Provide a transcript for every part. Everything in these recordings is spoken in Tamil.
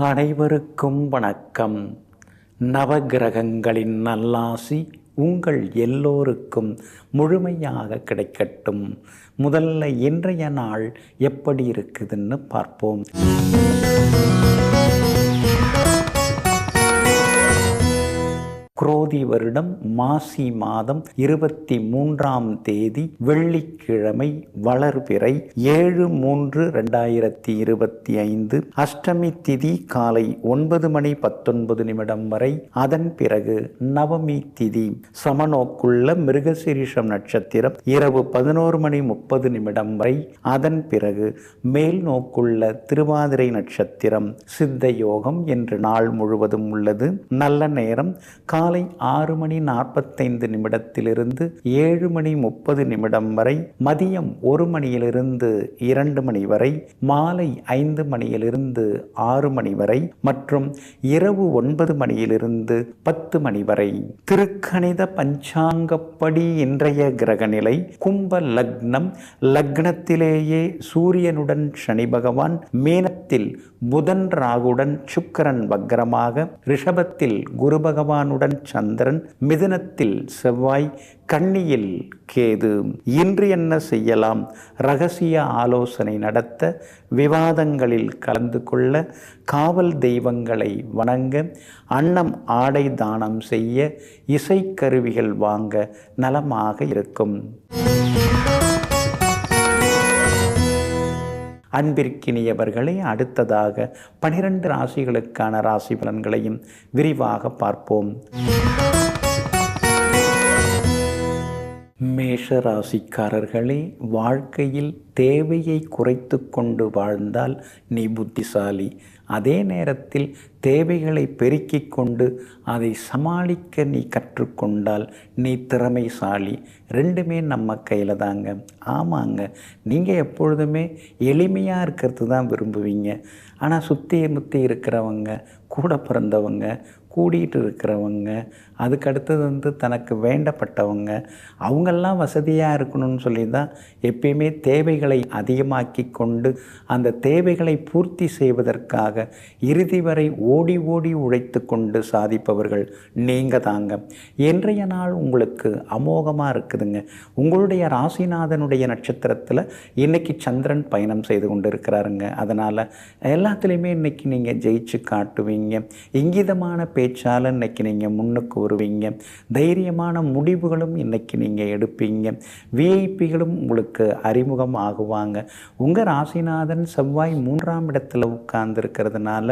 அனைவருக்கும் வணக்கம். நவகிரகங்களின் நல்லாசி உங்கள் எல்லோருக்கும் முழுமையாக கிடைக்கட்டும். முதல்ல இன்றைய நாள் எப்படி இருக்குதுன்னு பார்ப்போம். குரோதி வருடம் மாசி மாதம் 23ஆம் தேதி வெள்ளிக்கிழமை, வளர்பிறை 7/3/2025. அஷ்டமி திதி காலை 9:19 வரை. அதன் பிறகு நவமி திதி. சமநோக்குள்ள மிருகசீரிஷம் நட்சத்திரம் இரவு 11:30 வரை. அதன் பிறகு மேல் நோக்குள்ள திருவாதிரை நட்சத்திரம். சித்த யோகம் என்று நாள் முழுவதும் உள்ளது. நல்ல நேரம் காலை 6:45 7:30 வரை. மதியம் 1 மணியிலிருந்து 2 மணி வரை. மாலை 5 மணியிலிருந்து 6 மணி வரை மற்றும் இரவு 9 மணியிலிருந்து 10 மணி வரை. திருக்கணித பஞ்சாங்கப்படி இன்றைய கிரகநிலை கும்ப லக்னம். லக்னத்திலேயே சூரியனுடன் சனி பகவான், மீனத்தில் புதன் ராகுடன் சுக்கிரன் வக்ரமாக, ரிஷபத்தில் குரு பகவானுடன் சந்திரன், மிதுனத்தில் செவ்வாய், கன்னியில் கேது. இன்று என்ன செய்யலாம்? ரகசிய ஆலோசனை நடத்த, விவாதங்களில் கலந்து கொள்ள, காவல் தெய்வங்களை வணங்க, அன்னம் ஆடை தானம் செய்ய, இசைக்கருவிகள் வாங்க நலமாக இருக்கும். அன்பிற்கினியவர்களே, அடுத்ததாக 12 ராசிகளுக்கான ராசி பலன்களையும் விரிவாக பார்ப்போம். மேஷ ராசிக்காரர்களே, வாழ்க்கையில் தேவையை குறைத்து கொண்டு வாழ்ந்தால் நீ புத்திசாலி. அதே நேரத்தில் தேவைகளை பெருக்கிக் கொண்டு அதை சமாளிக்க நீ கற்றுக்கொண்டால் நீ திறமைசாலி. ரெண்டுமே நம்ம கையில் தாங்க. ஆமாங்க, நீங்கள் எப்பொழுதுமே எளிமையாக இருக்கிறது தான் விரும்புவீங்க. ஆனால் சுற்றி முற்றி இருக்கிறவங்க, கூட பிறந்தவங்க, கூடிகிட்டு இருக்கிறவங்க, அதுக்கு அடுத்தது தனக்கு வேண்டப்பட்டவங்க, அவங்கெல்லாம் வசதியாக இருக்கணும்னு சொல்லி தான் எப்பயுமே தேவைகளை அதிகமாக்கி கொண்டு அந்த தேவைகளை பூர்த்தி செய்வதற்காக இறுதி வரை ஓடி ஓடி உழைத்து கொண்டு சாதிப்பவர்கள் நீங்கள் தாங்க. இன்றைய நாள் உங்களுக்கு அமோகமாக இருக்குதுங்க. உங்களுடைய ராசிநாதனுடைய நட்சத்திரத்தில் இன்றைக்கி சந்திரன் பயணம் செய்து கொண்டு இருக்கிறாருங்க. அதனால் எல்லாத்துலேயுமே இன்றைக்கி நீங்கள் ஜெயிச்சு காட்டுவீங்க. இங்கிதமான பேச்சால் இன்றைக்கி நீங்கள் முன்னுக்கு வருவீங்க. தைரியமான முடிவுகளும் இன்றைக்கி நீங்கள் எடுப்பீங்க. விஐபிகளும் உங்களுக்கு அறிமுகம் ஆகுவாங்க. உங்கள் ராசிநாதன் செவ்வாய் 3ஆம் இடத்துல உட்கார்ந்துருக்கிறதுனால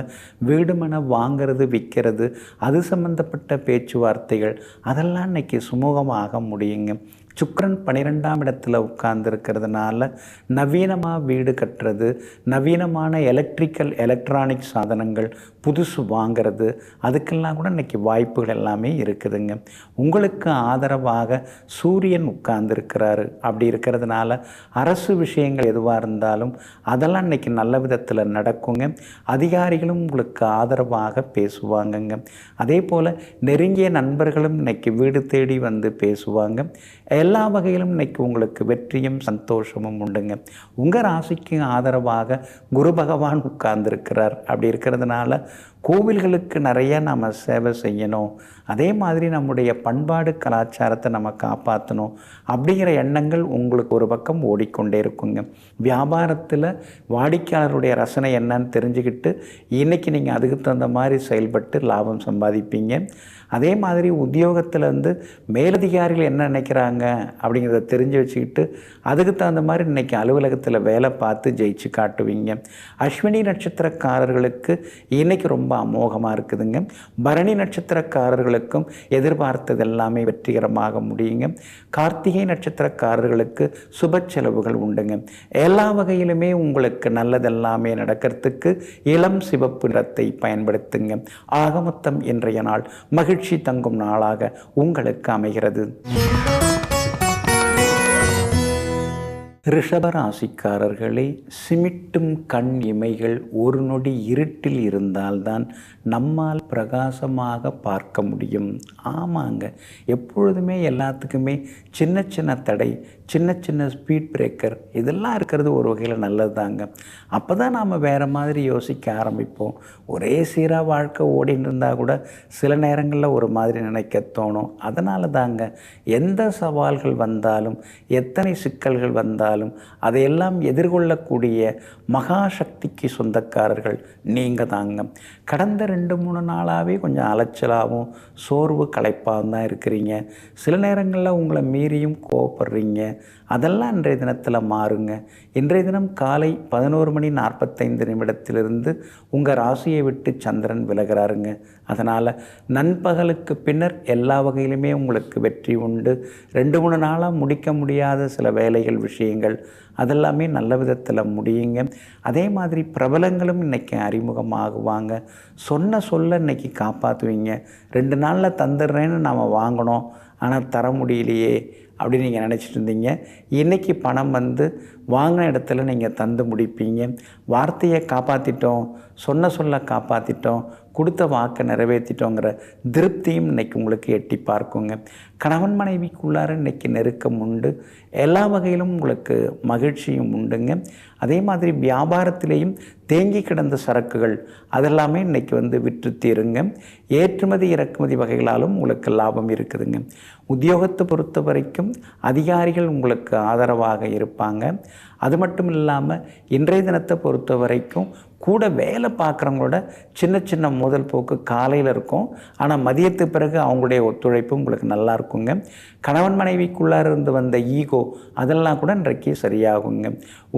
வீடு மனை வாங்கிறது, விற்கிறது, அது சம்பந்தப்பட்ட பேச்சுவார்த்தைகள் அதெல்லாம் இன்றைக்கி சுமூகமாக முடியுங்க. சுக்கிரன் 12ஆம் இடத்துல உட்கார்ந்துருக்கிறதுனால நவீனமாக வீடு கட்டுறது, நவீனமான எலக்ட்ரானிக் சாதனங்கள் புதுசு வாங்கிறது, அதுக்கெல்லாம் கூட இன்றைக்கி வாய்ப்புகள் எல்லாமே இருக்குதுங்க. உங்களுக்கு ஆதரவாக சூரியன் உட்கார்ந்துருக்கிறாரு. அப்படி இருக்கிறதுனால அரசு விஷயங்கள் எதுவாக இருந்தாலும் அதெல்லாம் இன்றைக்கி நல்ல விதத்தில் நடக்குங்க. அதிகாரிகளும் உங்களுக்கு ஆதரவாக பேசுவாங்கங்க. அதே போல் நெருங்கிய நண்பர்களும் இன்றைக்கி வீடு தேடி வந்து பேசுவாங்க. எல்லா வகையிலும் இன்றைக்கி உங்களுக்கு வெற்றியும் சந்தோஷமும் உண்டுங்க. உங்கள் ராசிக்கு ஆதரவாக குரு பகவான் உட்கார்ந்துருக்கிறார். அப்படி இருக்கிறதுனால கோவில்களுக்கு நிறைய நம்ம சேவை செய்யணும், அதே மாதிரி நம்முடைய பண்பாடு கலாச்சாரத்தை நம்ம காப்பாற்றணும் அப்படிங்கிற எண்ணங்கள் உங்களுக்கு ஒரு பக்கம் ஓடிக்கொண்டே இருக்குங்க. வியாபாரத்தில் வாடிக்கையாளருடைய ரசனை என்னன்னு தெரிஞ்சுக்கிட்டு இன்றைக்கி நீங்கள் அதுக்கு தகுந்த மாதிரி செயல்பட்டு லாபம் சம்பாதிப்பீங்க. அதே மாதிரி உத்தியோகத்தில் மேலதிகாரிகள் என்ன நினைக்கிறாங்க அப்படிங்கிறத தெரிஞ்சு வச்சுக்கிட்டு அதுக்கு தகுந்த மாதிரி இன்றைக்கி அலுவலகத்தில் வேலை பார்த்து ஜெயிச்சு காட்டுவீங்க. அஸ்வினி நட்சத்திரக்காரர்களுக்கு இன்றைக்கி ரொம்ப அமோகமாக இருக்குதுங்க. பரணி நட்சத்திரக்காரர்களுக்கும் எதிர்பார்த்தது எல்லாமே வெற்றிகரமாக முடியுங்க. கார்த்திகை நட்சத்திரக்காரர்களுக்கு சுப செலவுகள் உண்டுங்க. எல்லா வகையிலுமே உங்களுக்கு நல்லதெல்லாமே நடக்கிறதுக்கு இளம் சிவப்பு நிறத்தை பயன்படுத்துங்க. ஆக மொத்தம் இன்றைய நாள் மகிழ்ச்சி தங்கும் நாளாக உங்களுக்கு அமைகிறது. ரிஷபராசிக்காரர்களே, சிமிட்டும் கண் இமைகள் ஒரு நொடி இருட்டில் இருந்தால்தான் நம்மால் பிரகாசமாக பார்க்க முடியும். ஆமாங்க, எப்பொழுதுமே எல்லாத்துக்குமே சின்ன சின்ன தடை, சின்ன சின்ன ஸ்பீட் பிரேக்கர் இதெல்லாம் இருக்கிறது ஒரு வகையில் நல்லது தாங்க. அப்போ தான் நாம் வேறு மாதிரி யோசிக்க ஆரம்பிப்போம். ஒரே சீராக வாழ்க்கை ஓடின்னு இருந்தால் கூட சில நேரங்களில் ஒரு மாதிரி நினைக்க தோணும். அதனால தாங்க எந்த சவால்கள் வந்தாலும் எத்தனை சிக்கல்கள் வந்தாலும் அதையெல்லாம் எதிர்கொள்ளக்கூடிய மகாசக்திக்கு சொந்தக்காரர்கள் நீங்கள் தாங்க. கடந்த 2-3 நாளாகவே கொஞ்சம் அலைச்சலாகவும் சோர்வு களைப்பாகவும் தான் இருக்கிறீங்க. சில நேரங்களில் உங்களை மீறியும் கோவப்படுறீங்க. அதெல்லாம் இன்றைய தினத்தில் மாறுங்க. இன்றைய தினம் காலை 11:45 உங்கள் ராசியை விட்டு சந்திரன் விலகிறாருங்க. அதனால் நண்பகலுக்கு பின்னர் எல்லா வகையிலுமே உங்களுக்கு வெற்றி உண்டு. 2-3 நாளாக முடிக்க முடியாத சில வேலைகள் விஷயங்கள் அதெல்லாமே நல்ல விதத்தில் முடியுங்க. அதே மாதிரி பிரபலங்களும் இன்றைக்கி அறிமுகமாகுவாங்க. சொன்ன சொல்ல இன்றைக்கி காப்பாற்றுவீங்க. 2 நாளில் தந்துடுறேன்னு நாம் வாங்கினோம், ஆனால் தர முடியலையே அப்படின்னு நீங்கள் நினச்சிட்டு இருந்தீங்க. இன்றைக்கி பணம் வந்து வாங்கின இடத்துல நீங்கள் தந்து முடிப்பீங்க. வார்த்தையை காப்பாற்றிட்டோம், சொன்ன சொல்ல காப்பாற்றிட்டோம், கொடுத்த வாக்கை நிறைவேற்றிட்டோங்கிற திருப்தியும் இன்றைக்கி உங்களுக்கு எட்டி பார்க்குங்க. கணவன் மனைவிக்குள்ளார இன்றைக்கி நெருக்கம் உண்டு. எல்லா வகையிலும் உங்களுக்கு மகிழ்ச்சியும் உண்டுங்க. அதே மாதிரி வியாபாரத்திலேயும் தேங்கி கிடந்த சரக்குகள் அதெல்லாமே இன்றைக்கி வந்து விற்று தீருங்க. ஏற்றுமதி இறக்குமதி வகைகளாலும் உங்களுக்கு லாபம் இருக்குதுங்க. உத்தியோகத்தை பொறுத்த வரைக்கும் அதிகாரிகள் உங்களுக்கு ஆதரவாக இருப்பாங்க. அது மட்டும் இல்லாமல் இன்றைய தினத்தை பொறுத்த வரைக்கும் கூட வேலை பார்க்குறவங்களோட சின்ன சின்ன மோதல் போக்கு காலையில் இருக்கும். ஆனால் மதியத்துக்கு பிறகு அவங்களுடைய ஒத்துழைப்பு உங்களுக்கு நல்லா இருக்குங்க. கணவன் மனைவிக்குள்ளார இருந்து வந்த ஈகோ அதெல்லாம் கூட இன்றைக்கு சரியாகுங்க.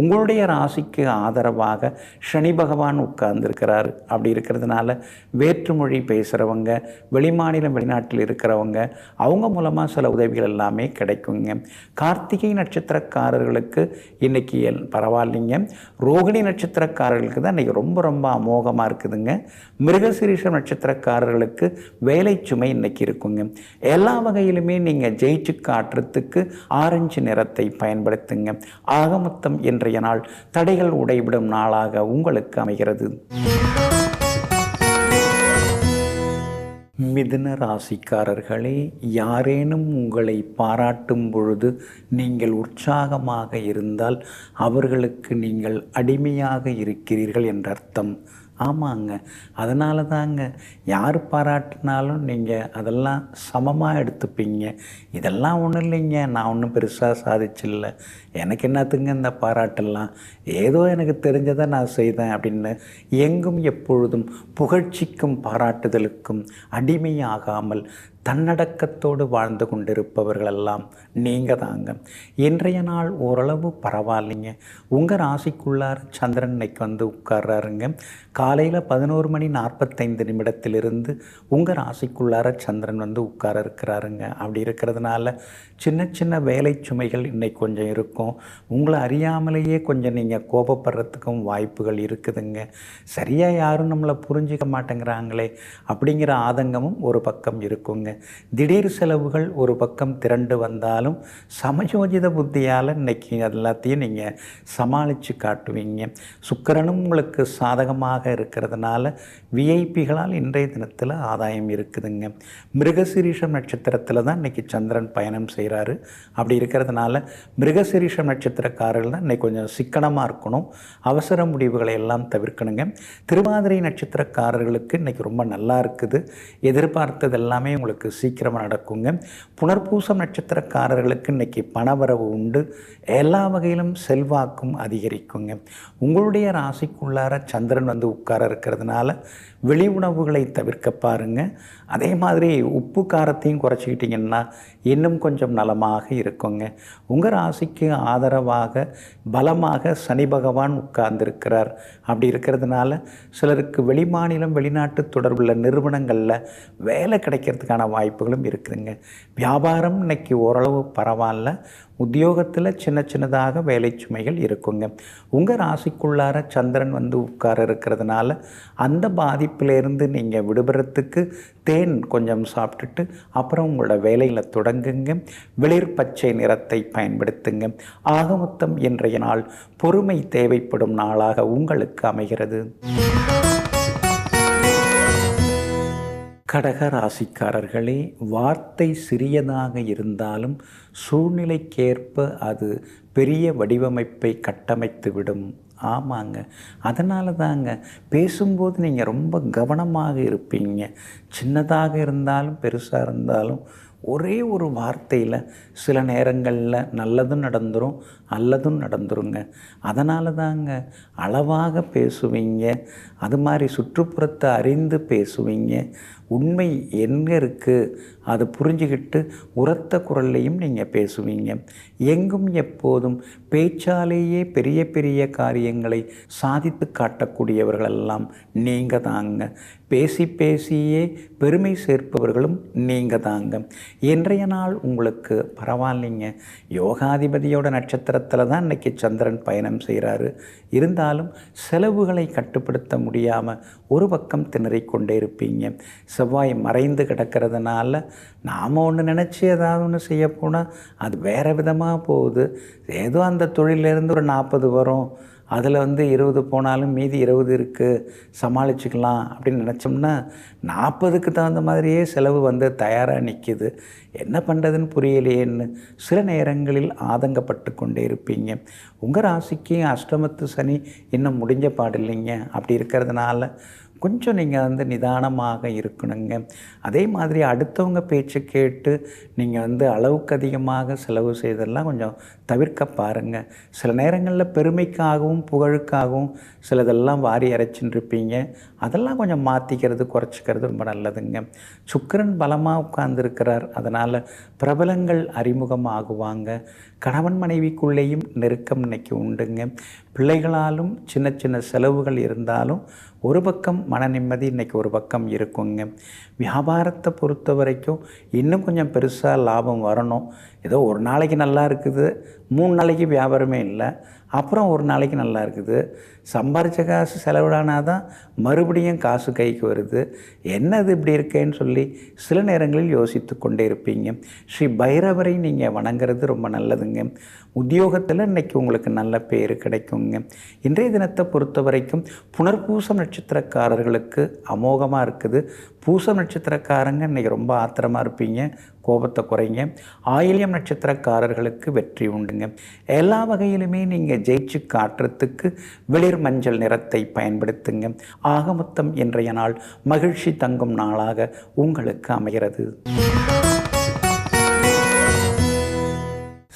உங்களுடைய ராசிக்கு ஆதரவாக சனி பகவான் உட்கார்ந்துருக்கிறார். அப்படி இருக்கிறதுனால வேற்றுமொழி பேசுகிறவங்க, வெளிமாநிலம் வெளிநாட்டில் இருக்கிறவங்க அவங்க மூலமாக சில உதவிகள் எல்லாமே கிடைக்குங்க. கார்த்திகை நட்சத்திரக்காரர்களுக்கு இன்றைக்கி பரவாயில்லைங்க. ரோகிணி நட்சத்திரக்காரர்களுக்கு தான் இன்றைக்கி ரொம்ப ரொம்ப அமோகமாக இருக்குதுங்க. மிருகசீரிஷம் நட்சத்திரக்காரர்களுக்கு வேலை சுமை இன்றைக்கி இருக்குங்க. எல்லா வகையிலுமே நீங்கள் ஜெயிச்சு காட்டுறதுக்கு ஆரஞ்சு நிறத்தை பயன்படுத்துங்க. ஆக மொத்தம் இன்றைய நாள் தடைகள் உடைவிடும் நாளாக உங்களுக்கு அமைகிறது. மிதுன ராசிக்காரர்களே, யாரேனும் உங்களை பாராட்டும் பொழுது நீங்கள் உற்சாகமாக இருந்தால் அவர்களுக்கு நீங்கள் அடிமையாக இருக்கிறீர்கள் என்ற அர்த்தம். ஆமாங்க, அதனால தாங்க யார் பாராட்டினாலும் நீங்கள் அதெல்லாம் சமமாக எடுத்துப்பீங்க. இதெல்லாம் ஒன்றும் இல்லைங்க, நான் ஒன்றும் பெருசாக சாதிச்சில்லை, எனக்கு என்னத்துங்க இந்த பாராட்டெல்லாம், ஏதோ எனக்கு தெரிஞ்சதை நான் செய்தேன் அப்படின்னு எங்கும் எப்பொழுதும் புகழ்ச்சிக்கும் பாராட்டுதலுக்கும் அடிமையாகாமல் தன்னடக்கத்தோடு வாழ்ந்து கொண்டிருப்பவர்களெல்லாம் நீங்கள் தாங்க. இன்றைய நாள் ஓரளவு பரவாயில்லைங்க. உங்கள் ராசிக்குள்ளார சந்திரன் இன்னைக்கு வந்து உட்கார்றாருங்க. காலையில் 11:45 உங்கள் ராசிக்குள்ளார சந்திரன் வந்து உட்கார இருக்கிறாருங்க. அப்படி இருக்கிறதுனால சின்ன சின்ன வேலை சுமைகள் இன்னைக்கு கொஞ்சம் இருக்கும். உங்களை அறியாமலேயே கொஞ்சம் நீங்கள் கோபப்படுறதுக்கும் வாய்ப்புகள் இருக்குதுங்க. சரியாக யாரும் நம்மளை புரிஞ்சிக்க மாட்டேங்கிறாங்களே அப்படிங்கிற ஆதங்கமும் ஒரு பக்கம் இருக்குங்க. திடீர் செலவுகள் ஒரு பக்கம் திரண்டு வந்தாலும் சமயோஜித புத்தியால் இன்றைக்கி எல்லாத்தையும் நீங்கள் சமாளித்து காட்டுவீங்க. சுக்கிரனும் உங்களுக்கு சாதகமாக இருக்கிறதுனால விஐபிகளால் இன்றைய தினத்தில் ஆதாயம் இருக்குதுங்க. மிருகசீரிஷம் நட்சத்திரத்தில் தான் இன்றைக்கி சந்திரன் பயணம் செய்கிறாரு. அப்படி இருக்கிறதுனால மிருகசீரிஷம் நட்சத்திரக்காரர்கள் தான் இன்றைக்கி கொஞ்சம் சிக்கனமாக இருக்கணும். அவசர முடிவுகளை எல்லாம் தவிர்க்கணுங்க. திருவாதிரை நட்சத்திரக்காரர்களுக்கு இன்றைக்கி ரொம்ப நல்லா இருக்குது. எதிர்பார்த்தது எல்லாமே உங்களுக்கு சீக்கிரமாக நடக்குங்க. புனர்பூசம் நட்சத்திரக்காரர்களுக்கு இன்றைக்கி பணவரவு உண்டு. எல்லா வகையிலும் செல்வாக்கும் அதிகரிக்குங்க. உங்களுடைய ராசிக்குள்ளார சந்திரன் வந்து உட்கார இருக்கிறதுனால வெளி உணவுகளை தவிர்க்க பாருங்க. அதே மாதிரி உப்பு காரத்தையும் குறைச்சிக்கிட்டிங்கன்னா இன்னும் கொஞ்சம் நலமாக இருக்குங்க. உங்கள் ராசிக்கு ஆதரவாக பலமாக சனி பகவான் உட்கார்ந்துருக்கிறார். அப்படி இருக்கிறதுனால சிலருக்கு வெளிமாநிலம் வெளிநாட்டு தொடர்புள்ள நிறுவனங்களில் வேலை கிடைக்கிறதுக்கான வாய்ப்புகளும் இருக்குதுங்க. வியாபாரம் இன்னைக்கு ஓரளவு பரவாயில்ல. உத்தியோகத்தில் சின்ன சின்னதாக வேலை சுமைகள் இருக்குங்க. உங்கள் ராசிக்குள்ளார சந்திரன் வந்து உட்கார இருக்கிறதுனால அந்த பாதிப்பிலேருந்து நீங்கள் விடுபடுறதுக்கு தேன் கொஞ்சம் சாப்பிட்டுட்டு அப்புறம் உங்களோட வேலையில் தொடங்குங்க. வெளிர் பச்சை நிறத்தை பயன்படுத்துங்க. ஆக மொத்தம் இன்றைய நாள் பொறுமை தேவைப்படும் நாளாக உங்களுக்கு அமைகிறது. கடக ராசிக்காரர்களே, வார்த்தை சிறியதாக இருந்தாலும் சூழ்நிலைக்கேற்ப அது பெரிய வடிவமைப்பை கட்டமைத்துவிடும். ஆமாங்க. அதனால தாங்க பேசும்போது நீங்கள் ரொம்ப கவனமாக இருப்பீங்க. சின்னதாக இருந்தாலும் பெருசாக இருந்தாலும் ஒரே ஒரு வார்த்தையில் சில நேரங்களில் நல்லதும் நடந்துடும், அல்லதும் நடந்துருங்க. அதனால தாங்க அளவாக பேசுவீங்க. அது மாதிரி சுற்றுப்புறத்தை அறிந்து பேசுவீங்க. உண்மை எங்கே இருக்குது அது புரிஞ்சுக்கிட்டு உரத்த குரல்லையும் நீங்கள் பேசுவீங்க. எங்கும் எப்போதும் பேச்சாலேயே பெரிய பெரிய காரியங்களை சாதித்து காட்டக்கூடியவர்களெல்லாம் நீங்கள் தாங்க. பேசி பேசியே பெருமை சேர்ப்பவர்களும் நீங்கள் தாங்க. இன்றைய நாள் உங்களுக்கு பரவாயில்லைங்க. யோகாதிபதியோட நட்சத்திரத்தில் தான் இன்றைக்கி சந்திரன் பயணம் செய்கிறாரு. இருந்தாலும் செலவுகளை கட்டுப்படுத்த முடியாமல் ஒரு பக்கம் திணறிக்கொண்டே இருப்பீங்க. செவ்வாய் மறைந்து கிடக்கிறதுனால நாம் ஒன்று நினச்சி ஏதாவது ஒன்று செய்ய போனால் அது வேறு விதமாக போகுது. ஏதோ அந்த தொழிலேருந்து ஒரு 40 வரும், அதில் 20 போனாலும் மீதி 20 இருக்குது, சமாளிச்சுக்கலாம் அப்படின்னு நினச்சோம்னா 40க்கு தகுந்த மாதிரியே செலவு தயாராக நிற்கிது. என்ன பண்ணுறதுன்னு புரியலையேன்னு சில நேரங்களில் ஆதங்கப்பட்டு கொண்டே இருப்பீங்க. உங்கள் ராசிக்கு அஷ்டமத்து சனி இன்னும் முடிஞ்ச பாடில்லைங்க. அப்படி இருக்கிறதுனால கொஞ்சம் நீங்கள் நிதானமாக இருக்கணுங்க. அதே மாதிரி அடுத்தவங்க பேச்சு கேட்டு நீங்கள் அளவுக்கு அதிகமாக செலவு செய்தெல்லாம் கொஞ்சம் தவிர்க்க பாருங்கள். சில நேரங்களில் பெருமைக்காகவும் புகழுக்காகவும் சிலதெல்லாம் வாரி இறைச்சின்னு இருப்பீங்க. அதெல்லாம் கொஞ்சம் மாற்றிக்கிறது குறைச்சிக்கிறது ரொம்ப நல்லதுங்க. சுக்கிரன் பலமாக உட்கார்ந்துருக்கிறார். அதனால் பிரபலங்கள் அறிமுகமாகுவாங்க. கணவன் மனைவிக்குள்ளேயும் நெருக்கம் இன்னைக்கு உண்டுங்க. பிள்ளைகளாலும் சின்ன சின்ன செலவுகள் இருந்தாலும் ஒரு பக்கம் மன நிம்மதி இன்றைக்கி ஒரு பக்கம் இருக்குங்க. வியாபாரத்தை பொறுத்த வரைக்கும் இன்னும் கொஞ்சம் பெருசாக லாபம் வரணும். ஏதோ ஒரு நாளைக்கு நல்லா இருக்குது, 3 நாளைக்கு வியாபாரமே இல்லை, அப்புறம் ஒரு நாளைக்கு நல்லா இருக்குது. சம்பாரித்த காசு செலவிடானா தான் மறுபடியும் காசு கைக்கு வருது. என்னது இப்படி இருக்கேன்னு சொல்லி சில நேரங்களில் யோசித்து கொண்டே இருப்பீங்க. ஸ்ரீ பைரவரை நீங்கள் வணங்குறது ரொம்ப நல்லதுங்க. உத்தியோகத்தில் இன்றைக்கி உங்களுக்கு நல்ல பேர் கிடைக்குங்க. இன்றைய தினத்தை பொறுத்த வரைக்கும் புனர்பூசம் நட்சத்திரக்காரர்களுக்கு அமோகமாக இருக்குது. பூசம் நட்சத்திரக்காரங்க இன்றைக்கி ரொம்ப ஆத்திரமாக இருப்பீங்க, கோபத்தை குறைங்க. ஆயில்யம் நட்சத்திரக்காரர்களுக்கு வெற்றி உண்டுங்க. எல்லா வகையிலுமே நீங்கள் ஜெயிச்சு காட்டுறதுக்கு வெளிர் மஞ்சள் நிறத்தை பயன்படுத்துங்க. ஆக மொத்தம் இன்றைய நாள் மகிழ்ச்சி தங்கும் நாளாக உங்களுக்கு அமைகிறது.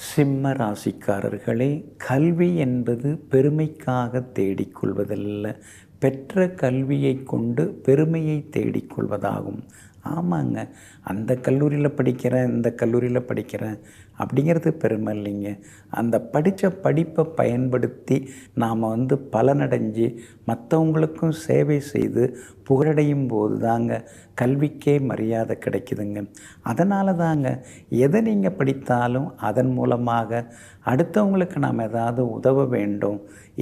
சிம்ம ராசிக்காரர்களே, கல்வி என்பது பெருமைக்காக தேடிக்கொள்வதல்ல, பெற்ற கல்வியை கொண்டு பெருமையை தேடிக்கொள்வதாகும். ஆமாங்க, அந்த கல்லூரியில் படிக்கிறேன், இந்த கல்லூரியில் படிக்கிறேன் அப்படிங்கிறது பெருமை இல்லைங்க. அந்த படித்த படிப்பை பயன்படுத்தி நாம் பலனடைஞ்சு மற்றவங்களுக்கும் சேவை செய்து புகழடையும் போது தாங்க கல்விக்கே மரியாதை கிடைக்குதுங்க. அதனால தாங்க எதை நீங்கள் படித்தாலும் அதன் மூலமாக அடுத்தவங்களுக்கு நாம் ஏதாவது உதவ வேண்டும்.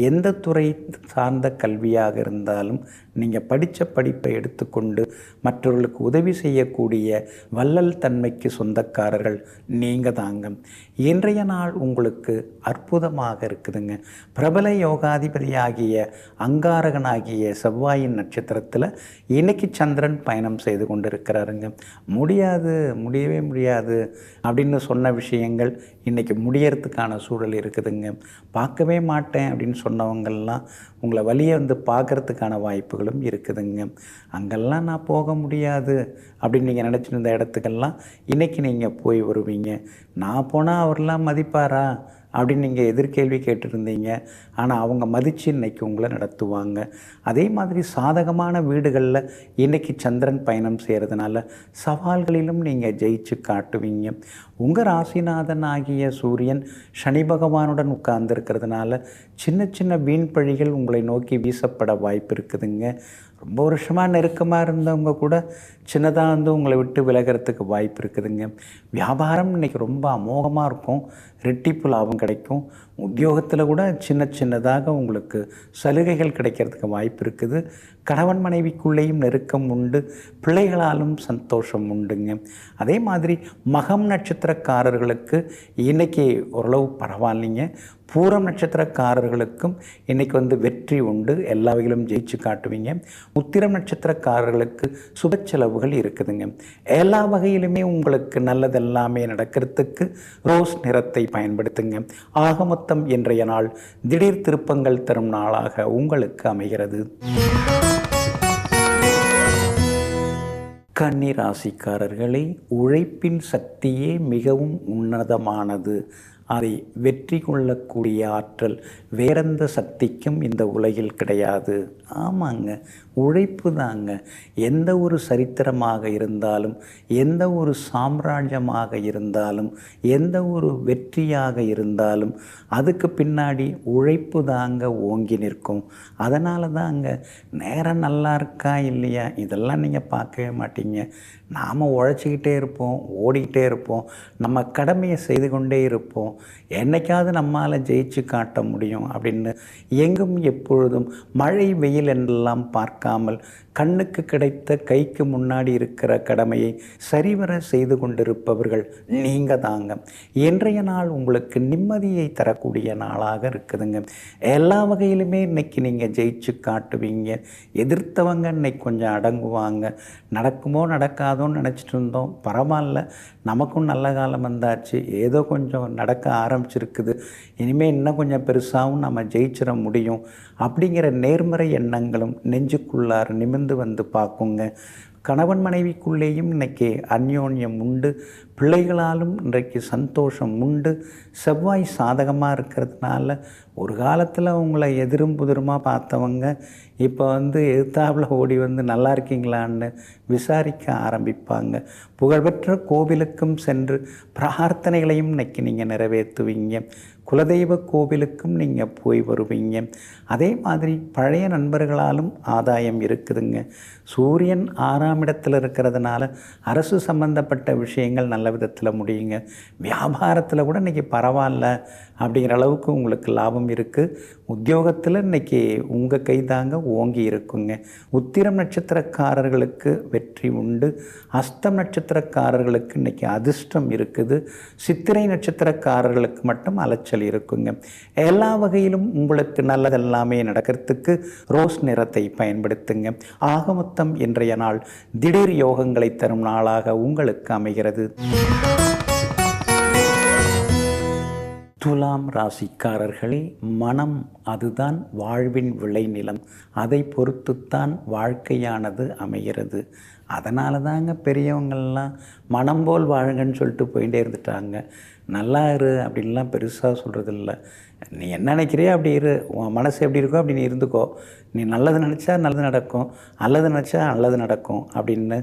எந்த துறை சார்ந்த கல்வியாக இருந்தாலும் நீங்கள் படித்த படிப்பை எடுத்துக்கொண்டு மற்றவர்களுக்கு உதவி செய்யக்கூடிய வள்ளல் தன்மைக்கு சொந்தக்காரர்கள் நீங்கள் தாங்க. இன்றைய நாள் உங்களுக்கு அற்புதமாக இருக்குதுங்க. பிரபல யோகாதிபதியாகிய அங்காரகனாகிய செவ்வாயின் நட்சத்திரத்தில் இன்னைக்கு சந்திரன் பயணம் செய்து கொண்டு இருக்கிறாருங்க. முடியவே முடியாது அப்படின்னு சொன்ன விஷயங்கள் இன்றைக்கி முடியறதுக்கான சூழல் இருக்குதுங்க. பார்க்கவே மாட்டேன் அப்படின்னு சொன்னவங்கள்லாம் உங்களை வழியை பார்க்குறதுக்கான வாய்ப்புகளும் இருக்குதுங்க. அங்கெல்லாம் நான் போக முடியாது அப்படின்னு நீங்கள் நினச்சிருந்த இடத்துக்கெல்லாம் இன்றைக்கி நீங்கள் போய் வருவீங்க. நான் போனால் அவரெல்லாம் மதிப்பாரா அப்படின்னு நீங்கள் எதிர்கேள்வி கேட்டுருந்தீங்க. ஆனால் அவங்க மதித்து இன்றைக்கி உங்களை நடத்துவாங்க. அதே மாதிரி சாதகமான வீடுகளில் இன்றைக்கி சந்திரன் பயணம் செய்கிறதுனால சவால்களிலும் நீங்கள் ஜெயிச்சு காட்டுவீங்க. உங்கள் ராசிநாதன் ஆகிய சூரியன் சனி பகவானுடன் உட்கார்ந்துருக்கிறதுனால சின்ன சின்ன வீண் பழிகள் உங்களை நோக்கி வீசப்பட வாய்ப்பு இருக்குதுங்க. ரொம்ப வருஷமாக நெருக்கமாக இருந்தவங்க கூட சின்னதாக உங்களை விட்டு விலகிறதுக்கு வாய்ப்பு இருக்குதுங்க. வியாபாரம் இன்றைக்கி ரொம்ப அமோகமாக இருக்கும், ரெட்டிப்பு லாபம் கிடைக்கும். உத்தியோகத்தில் கூட சின்னதாக உங்களுக்கு சலுகைகள் கிடைக்கிறதுக்கு வாய்ப்பு இருக்குது. கணவன் மனைவிக்குள்ளேயும் நெருக்கம் உண்டு, பிள்ளைகளாலும் சந்தோஷம் உண்டுங்க. அதே மாதிரி மகம் நட்சத்திரக்காரர்களுக்கு இன்றைக்கி ஓரளவு பரவாயில்லைங்க. பூரம் நட்சத்திரக்காரர்களுக்கும் இன்றைக்கி வெற்றி உண்டு, எல்லா வகையிலும் ஜெயிச்சு காட்டுவீங்க. உத்திரம் நட்சத்திரக்காரர்களுக்கு சுப செலவுகள் இருக்குதுங்க. எல்லா வகையிலுமே உங்களுக்கு நல்லதெல்லாமே நடக்கிறதுக்கு ரோஸ் நிறத்தை பயன்படுத்துங்க. ஆக மொத்தம் இன்றைய நாள் திடீர் திருப்பங்கள் தரும் நாளாக உங்களுக்கு அமைகிறது. கன்னி ராசிக்காரர்களே, உழைப்பின் சக்தியே மிகவும் உன்னதமானது. அதை வெற்றி கொள்ளக்கூடிய ஆற்றல் வேறெந்த சக்திக்கும் இந்த உலகில் கிடையாது. ஆமாங்க, உழைப்பு தாங்க. எந்த ஒரு சரித்திரமாக இருந்தாலும், எந்த ஒரு சாம்ராஜ்யமாக இருந்தாலும், எந்த ஒரு வெற்றியாக இருந்தாலும் அதுக்கு பின்னாடி உழைப்பு தாங்க ஓங்கி நிற்கும். அதனால தாங்க நேரம் நல்லா இருக்கா இல்லையா இதெல்லாம் நீங்கள் பார்க்கவே மாட்டீங்க. நாம் உழைச்சிக்கிட்டே இருப்போம், ஓடிக்கிட்டே இருப்போம், நம்ம கடமையை செய்து கொண்டே இருப்போம். என்னைக்காவது நம்மால் ஜெயிச்சு காட்ட முடியும் அப்படின்னு எங்கும் எப்பொழுதும் மழை வெயில் என்றெல்லாம் பார்க்காமல் கண்ணுக்கு கிடைத்த கைக்கு முன்னாடி இருக்கிற கடமையை சரிவர செய்து கொண்டிருப்பவர்கள் நீங்கள் தாங்க. இன்றைய நாள் உங்களுக்கு நிம்மதியை தரக்கூடிய நாளாக இருக்குதுங்க. எல்லா வகையிலுமே இன்றைக்கி நீங்கள் ஜெயிச்சு காட்டுவீங்க. எதிர்த்தவங்க இன்னைக்கு கொஞ்சம் அடங்குவாங்க. நடக்குமோ நடக்காதோன்னு நினச்சிட்டு இருந்தோம், பரவாயில்ல, நமக்கும் நல்ல காலம் வந்தாச்சு, ஏதோ கொஞ்சம் நடக்க ஆரம்பிச்சிருக்குது, இனிமேல் இன்னும் கொஞ்சம் பெருசாகவும் நம்ம ஜெயிச்சிட முடியும் அப்படிங்கிற நேர்மறை எண்ணங்களும் நெஞ்சுக்குள்ளார் நிமிர்ந்து பார்க்குங்க. கணவன் மனைவிக்குள்ளேயும் இன்றைக்கி அந்யோன்யம் உண்டு, பிள்ளைகளாலும் இன்றைக்கு சந்தோஷம் உண்டு. செவ்வாய் சாதகமாக இருக்கிறதுனால ஒரு காலத்தில் உங்களை எதிரும் புதிருமாக பார்த்தவங்க இப்போ எதிர்த்தாப்பில் ஓடி நல்லா இருக்கீங்களான்னு விசாரிக்க ஆரம்பிப்பாங்க. புகழ்பெற்ற கோவிலுக்கும் சென்று பிரார்த்தனைகளையும் இன்றைக்கி நீங்கள் நிறைவேற்றுவீங்க. குலதெய்வ கோவிலுக்கும் நீங்கள் போய் வருவீங்க. அதே மாதிரி பழைய நண்பர்களாலும் ஆதாயம் இருக்குதுங்க. சூரியன் 6ஆம் இடத்தில் இருக்கிறதுனால அரசு சம்பந்தப்பட்ட விஷயங்கள் நல்ல விதத்தில் முடியுங்க. வியாபாரத்தில் கூட இன்றைக்கி பரவாயில்ல அப்படிங்கிற அளவுக்கு உங்களுக்கு லாபம் இருக்குது. உத்தியோகத்தில் இன்றைக்கி உங்கள் கை தாங்க ஓங்கி இருக்குங்க. உத்திரம் நட்சத்திரக்காரர்களுக்கு வெற்றி உண்டு. அஸ்தம் நட்சத்திரக்காரர்களுக்கு இன்றைக்கி அதிர்ஷ்டம் இருக்குது. சித்திரை நட்சத்திரக்காரர்களுக்கு மட்டும் அலைச்சல் இருக்குங்க. எல்லா வகையிலும் உங்களுக்கு நல்லதெல்லாமே நடக்கிறதுக்கு ரோஸ் நிறத்தை பயன்படுத்துங்க. ஆக மொத்தம் இன்றைய நாள் திடீர் யோகங்களை தரும் நாளாக உங்களுக்கு அமைகிறது. துலாம் ராசிக்காரர்களே, மனம் அதுதான் வாழ்வின் விளைநிலம். அதை பொறுத்துத்தான் வாழ்க்கையானது அமைகிறது. அதனால தாங்க பெரியவங்கள்லாம் மனம் போல் வாழுங்கன்னு சொல்லிட்டு போயிட்டே இருந்துட்டாங்க. நல்லா இரு அப்படின்லாம் பெருசாக சொல்கிறதில்ல. நீ என்ன நினைக்கிறியோ அப்படி இரு, உன் மனசு எப்படி இருக்கோ அப்படி நீ இருந்துக்கோ, நீ நல்லது நினச்சா நல்லது நடக்கும், நல்லது நினச்சா நல்லது நடக்கும் அப்படின்னு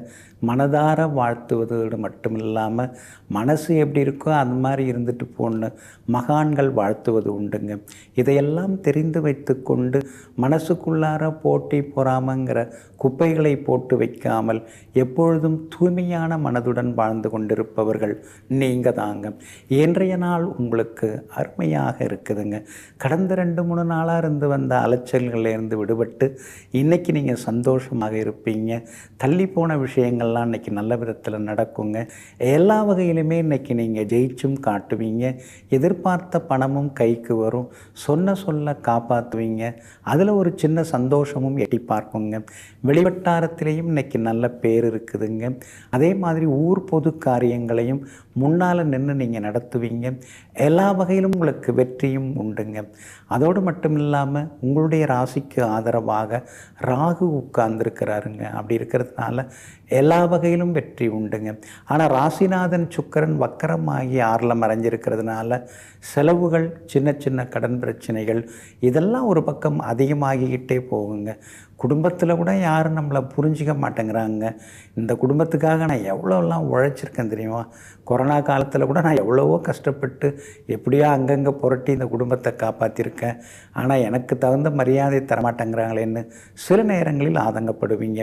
மனதார வாழ்த்துவதோடு மட்டும் இல்லாமல் மனசு எப்படி இருக்கோ அந்த மாதிரி இருந்துட்டு போன்னு மகான்கள் வாழ்த்துவது உண்டுங்க. இதையெல்லாம் தெரிந்து வைத்து கொண்டு மனசுக்குள்ளார போட்டி பொறாமங்கிற குப்பைகளை போட்டு வைக்காமல் எப்பொழுதும் தூய்மையான மனதுடன் வாழ்ந்து கொண்டிருப்பவர்கள் நீங்கள் தாங்க. இன்றைய நாள் உங்களுக்கு அருமையாக இருக்குதுங்க. கடந்த 2-3 நாளாக இருந்து வந்த அலைச்சல்களிலிருந்து விடுபட்டு இன்றைக்கி நீங்கள் சந்தோஷமாக இருப்பீங்க. தள்ளி போன விஷயங்கள்லாம் இன்றைக்கி நல்ல விதத்தில் நடக்குங்க. எல்லா வகையிலுமே இன்றைக்கி நீங்கள் ஜெயிச்சும் காட்டுவீங்க. எதிர்பார்த்த பணமும் கைக்கு வரும். சொன்ன சொல்ல காப்பாற்றுவீங்க. அதில் ஒரு சின்ன சந்தோஷமும் எட்டி பார்க்குங்க. வெளிவட்டாரத்திலையும் இன்றைக்கி நல்ல பேர் இருக்குதுங்க. அதே மாதிரி ஊர் பொது காரியங்களையும் முன்னால் நின்று நீங்கள் நடத்துவீங்க. எல்லா வகையிலும் உங்களுக்கு வெற்றியும் உண்டுங்க. அதோடு மட்டும் இல்லாமல் உங்களுடைய ராசிக்கு ஆதரவாக ராகு உட்கார்ந்துருக்கிறாருங்க. அப்படி இருக்கிறதுனால எல்லா வகையிலும் வெற்றி உண்டுங்க. ஆனால் ராசிநாதன் சுக்கிரன் வக்கரமாகி 6ல் மறைஞ்சிருக்கிறதுனால செலவுகள், சின்ன சின்ன கடன் பிரச்சனைகள் இதெல்லாம் ஒரு பக்கம் அதிகமாகிக்கிட்டே போகுங்க. குடும்பத்தில் கூட யாரும் நம்மளை புரிஞ்சிக்க மாட்டேங்கிறாங்க. இந்த குடும்பத்துக்காக நான் எவ்வளோலாம் உழைச்சிருக்கேன் தெரியுமா? கொரோனா காலத்தில் கூட நான் எவ்வளவோ கஷ்டப்பட்டு எப்படியோ அங்கங்கே புரட்டி இந்த குடும்பத்தை காப்பாற்றிருக்கேன். ஆனால் எனக்கு தகுந்த மரியாதை தரமாட்டேங்கிறாங்களேன்னு சில நேரங்களில் ஆதங்கப்படுவீங்க.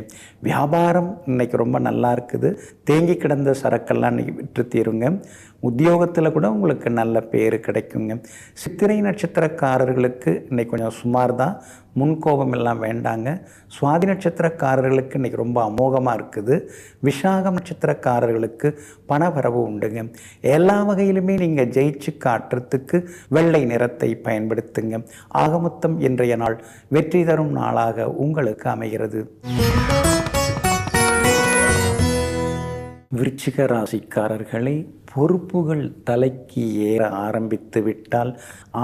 வியாபாரம் இன்றைக்கி ரொம்ப நல்லா இருக்குது. தேங்கி கிடந்த சரக்கெல்லாம் இன்றைக்கி விற்று தீருங்க. உத்தியோகத்தில் கூட உங்களுக்கு நல்ல பேர் கிடைக்குங்க. சித்திரை நட்சத்திரக்காரர்களுக்கு இன்றைக்கி கொஞ்சம் சுமார் தான், முன்கோபம் எல்லாம் வேண்டாங்க. சுவாதி நட்சத்திரக்காரர்களுக்கு இன்றைக்கி ரொம்ப அமோகமாக இருக்குது. விசாகம் நட்சத்திரக்காரர்களுக்கு பணவரவு உண்டுங்க. எல்லா வகையிலுமே நீங்கள் ஜெயிச்சு காட்டுறதுக்கு வெள்ளை நிறத்தை பயன்படுத்துங்க. ஆக மொத்தம் இன்றைய நாள் வெற்றி தரும் நாளாக உங்களுக்கு அமைகிறது. விருச்சிக ராசிக்காரர்களே, பொறுப்புகள் தலைக்கு ஏற ஆரம்பித்து விட்டால்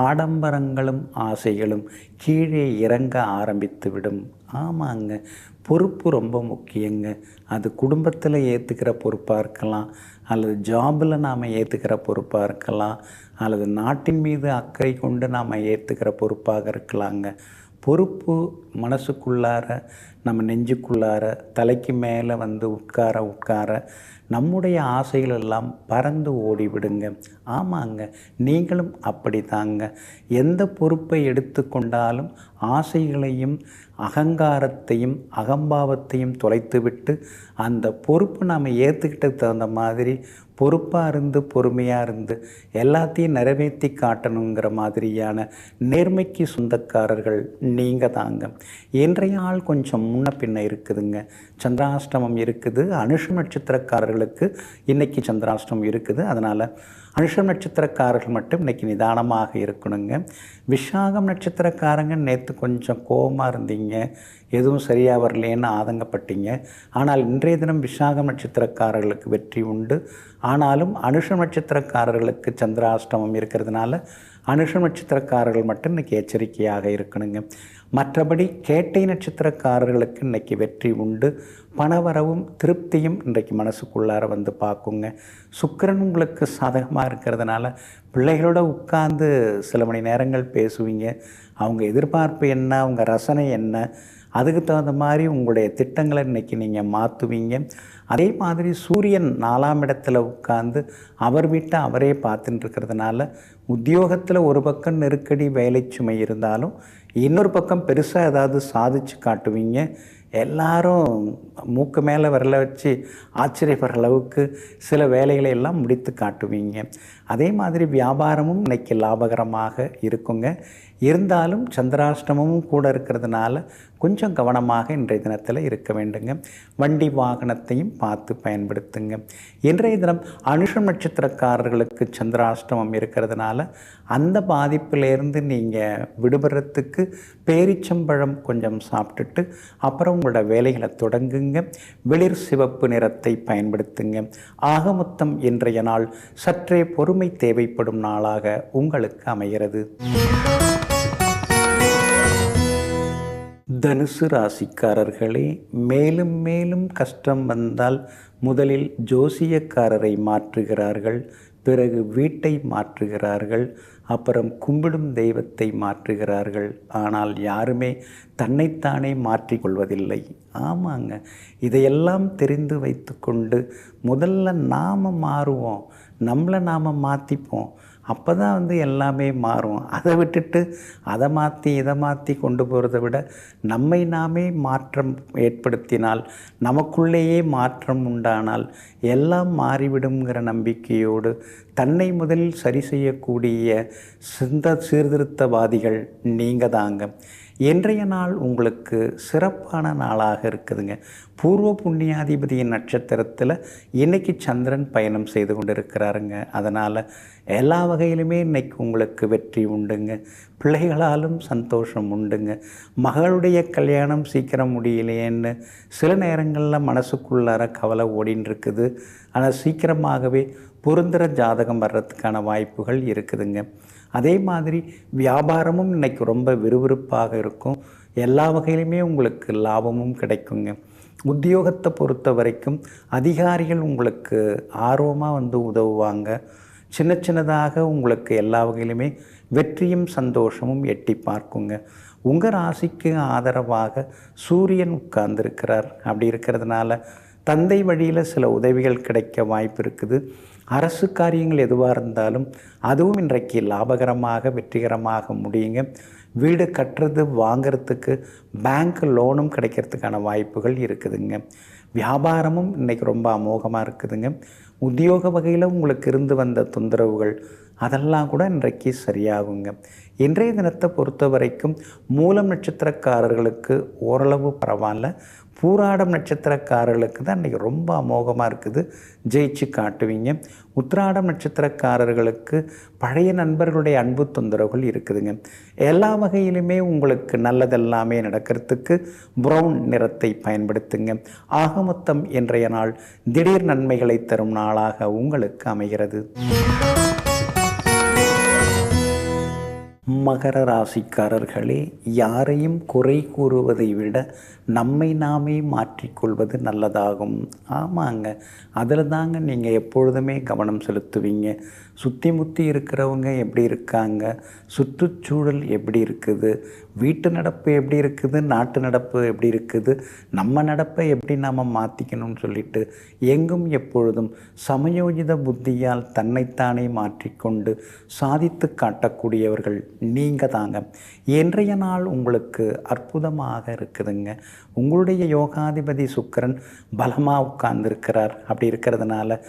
ஆடம்பரங்களும் ஆசைகளும் கீழே இறங்க ஆரம்பித்து விடும். ஆமாங்க, பொறுப்பு ரொம்ப முக்கியங்க. அது குடும்பத்தில் ஏற்றுக்கிற பொறுப்பாக இருக்கலாம், அல்லது ஜாபில் நாம் ஏற்றுக்கிற பொறுப்பாக இருக்கலாம், அல்லது நாட்டின் மீது அக்கறை கொண்டு நாம் ஏற்றுக்கிற பொறுப்பாக இருக்கலாங்க. பொறுப்பு மனசுக்குள்ளார, நம்ம நெஞ்சுக்குள்ளார, தலைக்கு மேலே வந்து உட்கார நம்முடைய ஆசைகள் எல்லாம் பறந்து ஓடிவிடுங்க. ஆமாங்க, நீங்களும் அப்படி தாங்க. எந்த பொறுப்பை எடுத்துக்கொண்டாலும் ஆசைகளையும் அகங்காரத்தையும் அகம்பாவத்தையும் தொலைத்துவிட்டு அந்த பொறுப்பு நாம் ஏற்றுக்கிட்டதுக்கு தகுந்த மாதிரி பொறுப்பாக இருந்து பொறுமையாக இருந்து எல்லாத்தையும் நிறைவேற்றி காட்டணுங்கிற மாதிரியான நேர்மைக்கு சொந்தக்காரர்கள் நீங்கள் தாங்க. இன்றைய நாள் கொஞ்சம் முன்ன பின்ன இருக்குதுங்க. சந்திராஷ்டமம் இருக்குது. அனுஷம் நட்சத்திரக்காரர்களுக்கு இன்றைக்கி சந்திராஷ்டமம் இருக்குது. அதனால் அனுஷம் நட்சத்திரக்காரர்கள் மட்டும் இன்றைக்கி நிதானமாக இருக்கணுங்க. விசாகம் நட்சத்திரக்காரங்க நேற்று கொஞ்சம் கோபமாக இருந்தீங்க, எதுவும் சரியாக வரலேன்னு ஆதங்கப்பட்டீங்க. ஆனால் இன்றைய தினம் விசாகம் நட்சத்திரக்காரர்களுக்கு வெற்றி உண்டு. ஆனாலும் அனுஷம் நட்சத்திரக்காரர்களுக்கு சந்திராஷ்டமம் இருக்கிறதுனால அனுஷம் நட்சத்திரக்காரர்கள் மட்டும் இன்றைக்கி எச்சரிக்கையாக இருக்கணுங்க. மற்றபடி கேட்டை நட்சத்திரக்காரர்களுக்கு இன்றைக்கி வெற்றி உண்டு. பணவரவும் திருப்தியும் இன்றைக்கு மனசுக்குள்ளார வந்து பார்க்குங்க. சுக்கிரன் உங்களுக்கு சாதகமாக இருக்கிறதுனால பிள்ளைகளோட உட்கார்ந்து சில மணி நேரங்கள் பேசுவீங்க. அவங்க எதிர்பார்ப்பு என்ன, அவங்க ரசனை என்ன, அதுக்கு தகுந்த மாதிரி உங்களுடைய திட்டங்களை இன்றைக்கி நீங்கள் மாற்றுவீங்க. அதே மாதிரி சூரியன் 4ஆம் இடத்துல உட்கார்ந்து அவர் வீட்டை அவரே பார்த்துட்டு இருக்கிறதுனால உத்தியோகத்தில் ஒரு பக்கம் நெருக்கடி வேலை சுமை இருந்தாலும் இன்னொரு பக்கம் பெருசாக ஏதாவது சாதிச்சு காட்டுவீங்க. எல்லாரும் மூக்கு மேலே விரல வச்சு ஆச்சரியப்படுற அளவுக்கு சில வேலைகளை எல்லாம் முடித்து காட்டுவீங்க. அதே மாதிரி வியாபாரமும் இன்றைக்கி லாபகரமாக இருக்குங்க. இருந்தாலும் சந்திராஷ்டமமும் கூட இருக்கிறதுனால கொஞ்சம் கவனமாக இன்றைய தினத்தில் இருக்க வேண்டுங்க. வண்டி வாகனத்தையும் பார்த்து பயன்படுத்துங்க. இன்றைய தினம் அனுஷம் நட்சத்திரக்காரர்களுக்கு சந்திராஷ்டமம் இருக்கிறதுனால அந்த பாதிப்பிலேருந்து நீங்கள் விடுபடுறதுக்கு பேரிச்சம்பழம் கொஞ்சம் சாப்பிட்டுட்டு அப்புறம் உங்களோட வேலைகளை தொடங்குங்க. வெளிர் சிவப்பு நிறத்தை பயன்படுத்துங்க. ஆக மொத்தம் இன்றைய நாள் சற்றே பொறுமை தேவைப்படும் நாளாக உங்களுக்கு அமைகிறது. தனுசு ராசிக்காரர்களே, மேலும் மேலும் கஷ்டம் வந்தால் முதலில் ஜோசியக்காரரை மாற்றுகிறார்கள், பிறகு வீட்டை மாற்றுகிறார்கள், அப்புறம் கும்பிடும் தெய்வத்தை மாற்றுகிறார்கள். ஆனால் யாருமே தன்னைத்தானே மாற்றிக்கொள்வதில்லை. ஆமாங்க, இதையெல்லாம் தெரிந்து வைத்து கொண்டு முதல்ல நாம் மாறுவோம், நம்மளை நாம் மாற்றிப்போம். அப்போ தான் எல்லாமே மாறும். அதை விட்டுட்டு அதை மாற்றி இதை மாற்றி கொண்டு போகிறத விட நம்மை நாமே மாற்றம் ஏற்படுத்தினால், நமக்குள்ளேயே மாற்றம் உண்டானால் எல்லாம் மாறிவிடுங்கிற நம்பிக்கையோடு தன்னை முதலில் சரி செய்யக்கூடிய சீர்திருத்தவாதிகள் நீங்கள் தாங்க. இன்றைய நாள் உங்களுக்கு சிறப்பான நாளாக இருக்குதுங்க. பூர்வ புண்ணியாதிபதியின் நட்சத்திரத்தில் இன்றைக்கி சந்திரன் பயணம் செய்து கொண்டு இருக்கிறாருங்க. அதனால் எல்லா வகையிலுமே இன்றைக்கி உங்களுக்கு வெற்றி உண்டுங்க. பிள்ளைகளாலும் சந்தோஷம் உண்டுங்க. மகளுடைய கல்யாணம் சீக்கிரம் முடியலையேன்னு சில நேரங்களில் மனசுக்குள்ளார கவலை ஓடின்னு இருக்குது. ஆனால் சீக்கிரமாகவே பொருந்துகிற ஜாதகம் வர்றதுக்கான வாய்ப்புகள் இருக்குதுங்க. அதே மாதிரி வியாபாரமும் இன்றைக்கி ரொம்ப விறுவிறுப்பாக இருக்கும். எல்லா வகையிலுமே உங்களுக்கு லாபமும் கிடைக்குங்க. உத்தியோகத்தை பொறுத்த வரைக்கும் அதிகாரிகள் உங்களுக்கு ஆர்வமாக உதவுவாங்க. சின்ன சின்னதாக உங்களுக்கு எல்லா வகையிலுமே வெற்றியும் சந்தோஷமும் எட்டி பார்க்குங்க. உங்கள் ராசிக்கு ஆதரவாக சூரியன் உட்கார்ந்துருக்கிறார். அப்படி இருக்கிறதுனால தந்தை வழியில் சில உதவிகள் கிடைக்க வாய்ப்பு இருக்குது. அரசு காரியங்கள் எதுவாக இருந்தாலும் அதுவும் இன்றைக்கு லாபகரமாக வெற்றிகரமாக முடியுங்க. வீடு கட்டுறது வாங்கிறதுக்கு பேங்க் லோனும் கிடைக்கிறதுக்கான வாய்ப்புகள் இருக்குதுங்க. வியாபாரமும் இன்றைக்கி ரொம்ப அமோகமாக இருக்குதுங்க. உத்தியோக வகையில் உங்களுக்கு இருந்து வந்த தொந்தரவுகள் அதெல்லாம் கூட இன்றைக்கு சரியாகுங்க. இன்றைய தினத்தை பொறுத்த வரைக்கும் மூலம் நட்சத்திரக்காரர்களுக்கு ஓரளவு பரவாயில்ல. பூராடம் நட்சத்திரக்காரர்களுக்கு தான் இன்றைக்கி ரொம்ப அமோகமாக இருக்குது, ஜெயிச்சு காட்டுவீங்க. உத்திராடம் நட்சத்திரக்காரர்களுக்கு பழைய நண்பர்களுடைய அன்பு தொந்தரவுகள் இருக்குதுங்க. எல்லா வகையிலுமே உங்களுக்கு நல்லதெல்லாமே நடக்கிறதுக்கு ப்ரௌன் நிறத்தை பயன்படுத்துங்க. ஆக மொத்தம் இன்றைய நாள் திடீர் நன்மைகளை தரும் நாளாக உங்களுக்கு அமைகிறது. மகர ராசிக்காரர்களே, யாரையும் குறை கூறுவதை விட நம்மை நாமே மாற்றிக்கொள்வது நல்லதாகும். ஆமாங்க, அதில் தாங்க நீங்கள் எப்பொழுதுமே கவனம் செலுத்துவீங்க. சுற்றி முற்றி இருக்கிறவங்க எப்படி இருக்காங்க, சுற்றுச்சூழல் எப்படி இருக்குது, வீட்டு நடப்பு எப்படி இருக்குது, நாட்டு நடப்பு எப்படி இருக்குது, நம்ம நடப்பை எப்படி நாம் மாற்றிக்கணும்னு சொல்லிட்டு எங்கும் எப்பொழுதும் சமயோஜித புத்தியால் தன்னைத்தானே மாற்றிக்கொண்டு சாதித்து காட்டக்கூடியவர்கள் நீங்கள் தாங்க. இன்றைய நாள் உங்களுக்கு அற்புதமாக இருக்குதுங்க. உங்களுடைய யோகாதிபதி சுக்கிரன் பலமாக உட்கார்ந்துருக்கிறார். அப்படி இருக்கிறதுனால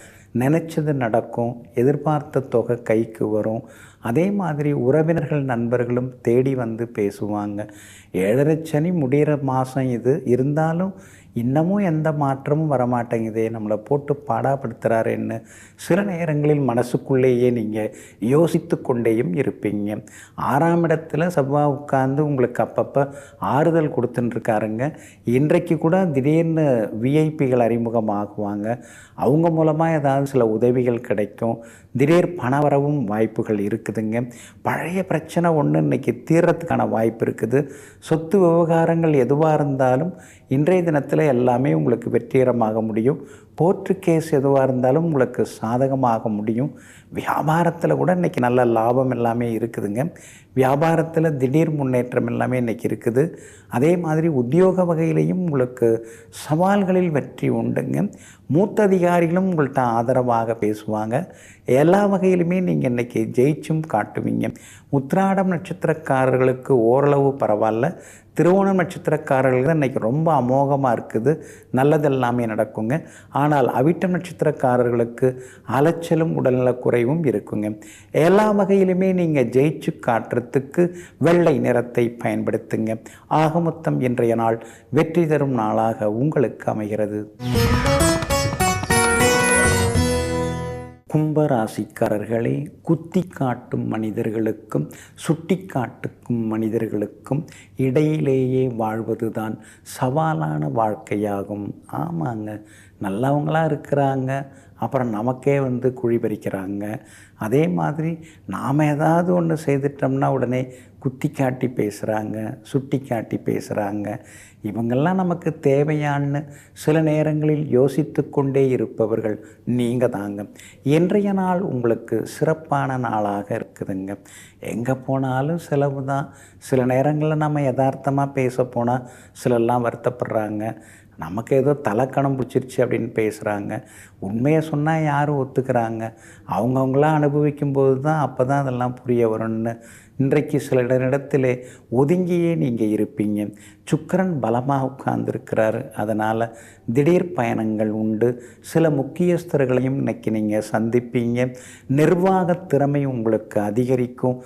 நினச்சது நடக்கும், எதிர்பார்த்த தொகை கைக்கு வரும். அதே மாதிரி உறவினர்கள் நண்பர்களும் தேடி வந்து பேசுவாங்க. 7.5 சனி முடிகிற மாதம் இது இருந்தாலும் இன்னமும் எந்த மாற்றமும் வரமாட்டேங்குதே, நம்மளை போட்டு பாடாப்படுத்துகிறாருன்னு சில நேரங்களில் மனசுக்குள்ளேயே நீங்கள் யோசித்து கொண்டேயும் இருப்பீங்க. 6ஆம் இடத்துல செவ்வாய் உட்கார்ந்து உங்களுக்கு அப்பப்போ ஆறுதல் கொடுத்துட்டுருக்காருங்க. இன்றைக்கு கூட திடீர்னு விஐபிகள் அறிமுகமாகுவாங்க. அவங்க மூலமாக ஏதாவது சில உதவிகள் கிடைக்கும். திடீர் பணவரவும் வாய்ப்புகள் இருக்குதுங்க. பழைய பிரச்சனை ஒன்று இன்றைக்கி தீர்றதுக்கான வாய்ப்பு இருக்குது. சொத்து விவகாரங்கள் எதுவாக இருந்தாலும் இன்றைய தினத்தில் எல்லாமே உங்களுக்கு வெற்றிகரமாக முடியும். கோர்ட்டு கேஸ் எதுவாக இருந்தாலும் உங்களுக்கு சாதகமாக முடியும். வியாபாரத்தில் கூட இன்றைக்கி நல்ல லாபம் எல்லாமே இருக்குதுங்க. வியாபாரத்தில் திடீர் முன்னேற்றம் எல்லாமே இன்றைக்கி இருக்குது. அதே மாதிரி உத்தியோக வகையிலையும் உங்களுக்கு சவால்களில் வெற்றி உண்டுங்க. மூத்த அதிகாரிகளும் உங்கள்கிட்ட ஆதரவாக பேசுவாங்க. எல்லா வகையிலுமே நீங்கள் இன்றைக்கி ஜெயிச்சும் காட்டுவீங்க. உத்திராடம் நட்சத்திரக்காரர்களுக்கு ஓரளவு பரவாயில்ல. திருவோணம் நட்சத்திரக்காரர்களுக்கு தான் இன்றைக்கி ரொம்ப அமோகமாக இருக்குது, நல்லதெல்லாமே நடக்குங்க. ஆனால் அவிட்டம் நட்சத்திரக்காரர்களுக்கு அலைச்சலும் உடல்நலக் குறைவும் இருக்குங்க. எல்லா வகையிலுமே நீங்கள் ஜெயிச்சு காட்டுறதுக்கு வெள்ளை நிறத்தை பயன்படுத்துங்க. ஆக மொத்தம் இன்றைய நாள் வெற்றி தரும் நாளாக உங்களுக்கு அமைகிறது. கும்பராசிக்காரர்களே, குத்தி காட்டும் மனிதர்களுக்கும் சுட்டி காட்டுக்கும் மனிதர்களுக்கும் இடையிலேயே வாழ்வதுதான் சவாலான வாழ்க்கையாகும். ஆமாங்க, நல்லவங்களாக இருக்கிறாங்க, அப்புறம் நமக்கே வந்து குழி பறிக்கிறாங்க. அதே மாதிரி நாம் ஏதாவது ஒன்று செய்துட்டோம்னா உடனே குத்தி காட்டி பேசுகிறாங்க, சுட்டி காட்டி பேசுகிறாங்க. இவங்கெல்லாம் நமக்கு தேவையான்னு சில நேரங்களில் யோசித்து கொண்டே இருப்பவர்கள் நீங்கள் தாங்க. இன்றைய நாள் உங்களுக்கு சிறப்பான நாளாக இருக்குதுங்க. எங்கே போனாலும் செலவு தான். சில நேரங்களில் நம்ம யதார்த்தமாக பேச போனால் சிலர்லாம் வருத்தப்படுறாங்க. நமக்கு ஏதோ தலைக்கணம் பிடிச்சிருச்சு அப்படின்னு பேசுகிறாங்க. உண்மையை சொன்னால் யாரும் ஒத்துக்கிறாங்க? அவங்கவுங்களாம் அனுபவிக்கும்போது தான் அப்போ தான் அதெல்லாம் புரிய வரும்னு இன்றைக்கு சில இடத்திலே ஒதுங்கியே நீங்கள் இருப்பீங்க. சுக்கிரன் பலமாக உட்கார்ந்துருக்கிறாரு. அதனால் திடீர் பயணங்கள் உண்டு. சில முக்கியஸ்தர்களையும் இன்றைக்கி நீங்கள் சந்திப்பீங்க. நிர்வாக திறமை உங்களுக்கு அதிகரிக்கும்.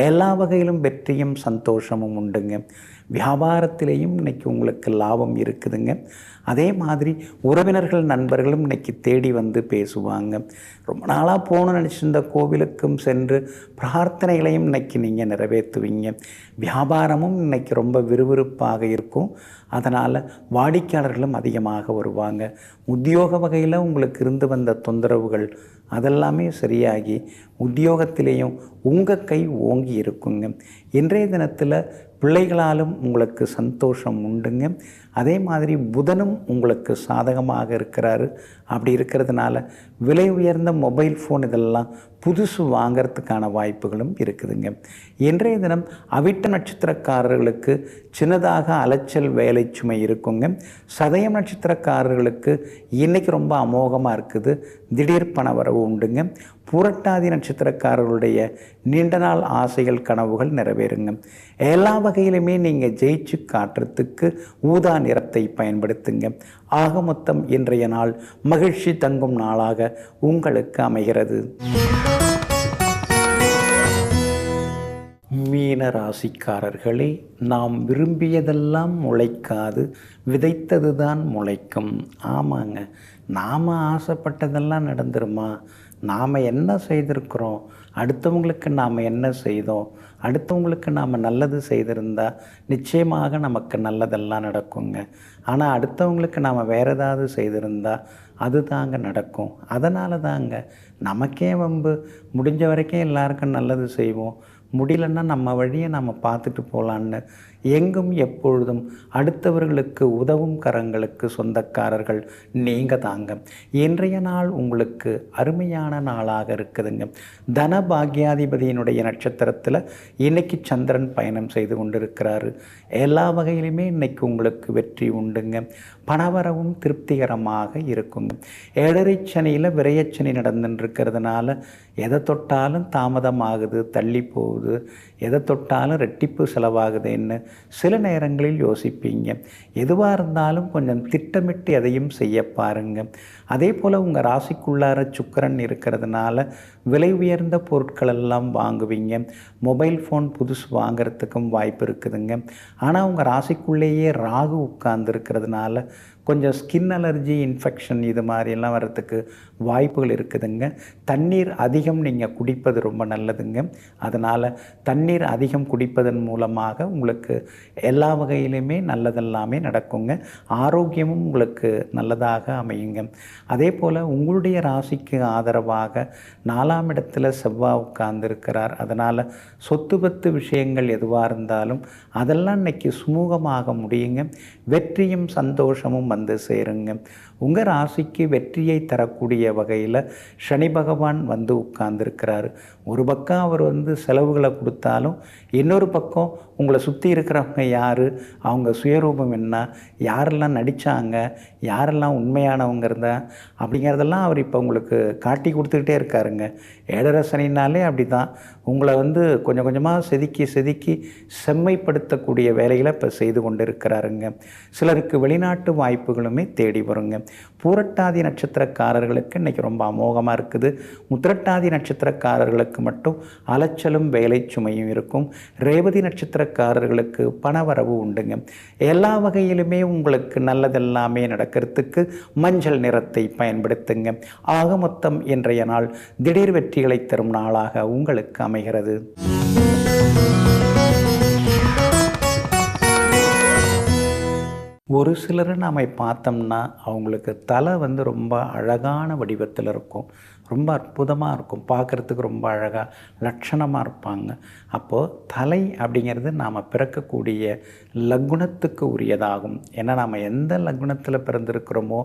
எல்லா வகையிலும் வெற்றியும் சந்தோஷமும் உண்டுங்க. வியாபாரத்திலேயும் இன்றைக்கி உங்களுக்கு லாபம் இருக்குதுங்க. அதே மாதிரி உறவினர்கள் நண்பர்களும் இன்றைக்கி தேடி வந்து பேசுவாங்க. ரொம்ப நாளாக போகணும்னு நினச்சிருந்த கோவிலுக்கும் சென்று பிரார்த்தனைகளையும் இன்றைக்கி நீங்கள் நிறைவேற்றுவீங்க. வியாபாரமும் இன்றைக்கி ரொம்ப விறுவிறுப்பாக இருக்கும். அதனால் வாடிக்கையாளர்களும் அதிகமாக வருவாங்க. உத்தியோக வகையில் உங்களுக்கு இருந்து வந்த தொந்தரவுகள் அதெல்லாமே சரியாகி உத்தியோகத்திலேயும் உங்கள் கை ஓங்கி இருக்குங்க. இன்றைய தினத்தில் பிள்ளைகளாலும் உங்களுக்கு சந்தோஷம் உண்டுங்க. அதே மாதிரி புதனும் உங்களுக்கு சாதகமாக இருக்கிறாரு. அப்படி இருக்கிறதுனால விலை உயர்ந்த மொபைல் ஃபோன் இதெல்லாம் புதுசு வாங்கிறதுக்கான வாய்ப்புகளும் இருக்குதுங்க. இன்றைய தினம் அவிட்ட நட்சத்திரக்காரர்களுக்கு சின்னதாக அலைச்சல் வேலை சுமை இருக்குங்க. சதயம் நட்சத்திரக்காரர்களுக்கு இன்றைக்கி ரொம்ப அமோகமாக இருக்குது. திடீர் பண வரவு உண்டுங்க. புரட்டாதி நட்சத்திரக்காரர்களுடைய நீண்ட நாள் ஆசைகள் கனவுகள் நிறைவேறுங்க. எல்லா வகையிலுமே நீங்கள் ஜெயிச்சு காட்டுறதுக்கு ஊதா நிறத்தை பயன்படுத்துங்க. ஆக மொத்தம் இன்றைய நாள் மகிழ்ச்சி தங்கும் நாளாக உங்களுக்கு அமைகிறது. மீன ராசிக்காரர்களே, நாம் விரும்பியதெல்லாம் முளைக்காது, விதைத்தது தான் முளைக்கும். ஆமாங்க, நாம் ஆசைப்பட்டதெல்லாம் நடந்துருமா? நாம் என்ன செய்திருக்கிறோம், அடுத்தவங்களுக்கு நாம் என்ன செய்தோம், அடுத்தவங்களுக்கு நாம் நல்லது செய்திருந்தால் நிச்சயமாக நமக்கு நல்லதெல்லாம் நடக்குங்க. ஆனால் அடுத்தவங்களுக்கு நாம் வேறு ஏதாவது செய்திருந்தால் அது தாங்க நடக்கும். அதனால தாங்க நமக்கே வம்பு. முடிஞ்ச வரைக்கும் எல்லாருக்கும் நல்லது செய்வோம், முடியலன்னா நம்ம வழியை நம்ம பார்த்துட்டு போகலான்னு எங்கும் எப்பொழுதும் அடுத்தவர்களுக்கு உதவும் கரங்களுக்கு சொந்தக்காரர்கள் நீங்கள் தாங்க. இன்றைய நாள் உங்களுக்கு அருமையான நாளாக இருக்குதுங்க. தன பாக்யாதிபதியினுடைய நட்சத்திரத்தில் இன்னைக்கு சந்திரன் பயணம் செய்து கொண்டிருக்கிறாரு. எல்லா வகையிலுமே இன்னைக்கு உங்களுக்கு வெற்றி உண்டுங்க. பணவரவும் திருப்திகரமாக இருக்குங்க. ஏழரை சனியில் விரயச்சனி நடந்துட்டுருக்கிறதுனால எதை தொட்டாலும் தாமதமாகுது, தள்ளி போகுது, எதை தொட்டாலும் ரெட்டிப்பு செலவாகுதுன்னு சில நேரங்களில் யோசிப்பீங்க. எதுவாக இருந்தாலும் கொஞ்சம் திட்டமிட்டு எதையும் செய்ய பாருங்க. அதே போல் உங்கள் ராசிக்குள்ளார சுக்கிரன் இருக்கிறதுனால விலை உயர்ந்த பொருட்கள் எல்லாம் வாங்குவீங்க. மொபைல் ஃபோன் புதுசு வாங்கிறதுக்கும் வாய்ப்பு இருக்குதுங்க. ஆனால் உங்கள் ராசிக்குள்ளேயே ராகு உட்கார்ந்து இருக்கிறதுனால கொஞ்சம் ஸ்கின் அலர்ஜி, இன்ஃபெக்ஷன் இது மாதிரியெல்லாம் வர்றதுக்கு வாய்ப்புகள் இருக்குதுங்க. தண்ணீர் அதிகம் நீங்கள் குடிப்பது ரொம்ப நல்லதுங்க. அதனால் தண்ணீர் அதிகம் குடிப்பதன் மூலமாக உங்களுக்கு எல்லா வகையிலுமே நல்லதெல்லாமே நடக்குங்க. ஆரோக்கியமும் உங்களுக்கு நல்லதாக அமையுங்க. அதே போல் உங்களுடைய ராசிக்கு ஆதரவாக 4ஆம் இடத்துல செவ்வாய் உட்கார்ந்துருக்கிறார். அதனால் சொத்து பத்து விஷயங்கள் எதுவாக இருந்தாலும் அதெல்லாம் இன்னைக்கு சுமூகமாக முடியுங்க. வெற்றியும் சந்தோஷமும் வந்து சேருங்க. உங்கள் ராசிக்கு வெற்றியை தரக்கூடிய வகையில் சனி பகவான் வந்து உட்கார்ந்துருக்கிறாரு. ஒரு பக்கம் அவர் வந்து செலவுகளை கொடுத்தாலும் இன்னொரு பக்கம் உங்களை சுற்றி இருக்கிறவங்க யார், அவங்க சுயரூபம் என்ன, யாரெல்லாம் நடித்தாங்க, யாரெல்லாம் உண்மையானவங்க இருந்தா அப்படிங்கிறதெல்லாம் அவர் இப்போ உங்களுக்கு காட்டி கொடுத்துக்கிட்டே இருக்காருங்க. ஏழரை சனினாலே அப்படி தான் உங்களை வந்து கொஞ்சம் கொஞ்சமாக செதுக்கி செம்மைப்படுத்தக்கூடிய வேலைகளை இப்போ செய்து கொண்டு இருக்கிறாருங்க. சிலருக்கு வெளிநாட்டு வாய்ப்புகளுமே தேடி வருங்க. பூரட்டாதி நட்சத்திரக்காரர்களுக்கு இன்றைக்கி ரொம்ப அமோகமாக இருக்குது. உத்திரட்டாதி நட்சத்திரக்காரர்களுக்கு மட்டும் அலைச்சலும் வேலை சுமையும் இருக்கும். ரேவதி நட்சத்திரக்காரர்களுக்கு பணவரவு உண்டுங்க. எல்லா வகையிலுமே உங்களுக்கு நல்லதெல்லாமே நடக்கிறதுக்கு மஞ்சள் நிறத்தை பயன்படுத்துங்க. ஆக மொத்தம் இன்றைய நாள் திடீர் வெற்றிகளை தரும் நாளாக உங்களுக்கு அமைகிறது. ஒரு சிலரை நாம் பார்த்தோம்னா அவங்களுக்கு தலை வந்து ரொம்ப அழகான வடிவத்தில் இருக்கும், ரொம்ப அற்புதமாக இருக்கும், பார்க்குறதுக்கு ரொம்ப அழகாக லட்சணமாக இருப்பாங்க. அப்போது தலை அப்படிங்கிறது நாம் பிறக்கக்கூடிய லக்னத்துக்கு உரியதாகும். ஏன்னா நாம் எந்த லக்னத்தில் பிறந்திருக்கிறோமோ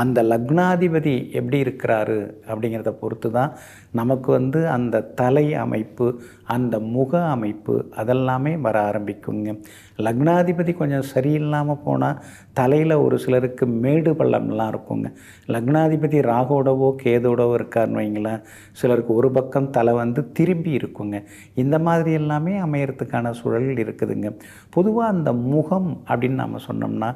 அந்த லக்னாதிபதி எப்படி இருக்கிறாரு அப்படிங்கிறத பொறுத்து தான் நமக்கு வந்து அந்த தலை அமைப்பு, அந்த முக அமைப்பு அதெல்லாமே வர ஆரம்பிக்குங்க. லக்னாதிபதி கொஞ்சம் சரியில்லாமல் போனால் தலையில் ஒரு சிலருக்கு மேடு பள்ளம்லாம் இருக்குங்க. லக்னாதிபதி ராகோடவோ கேதோடவோ இருக்காருன்னு வைங்களேன், சிலருக்கு ஒரு பக்கம் தலை வந்து திரும்பி இருக்குங்க. இந்த மாதிரி எல்லாமே அமையறதுக்கான சூழல் இருக்குதுங்க. பொதுவாக அந்த முகம் அப்படின்னு நாம் சொன்னோம்னா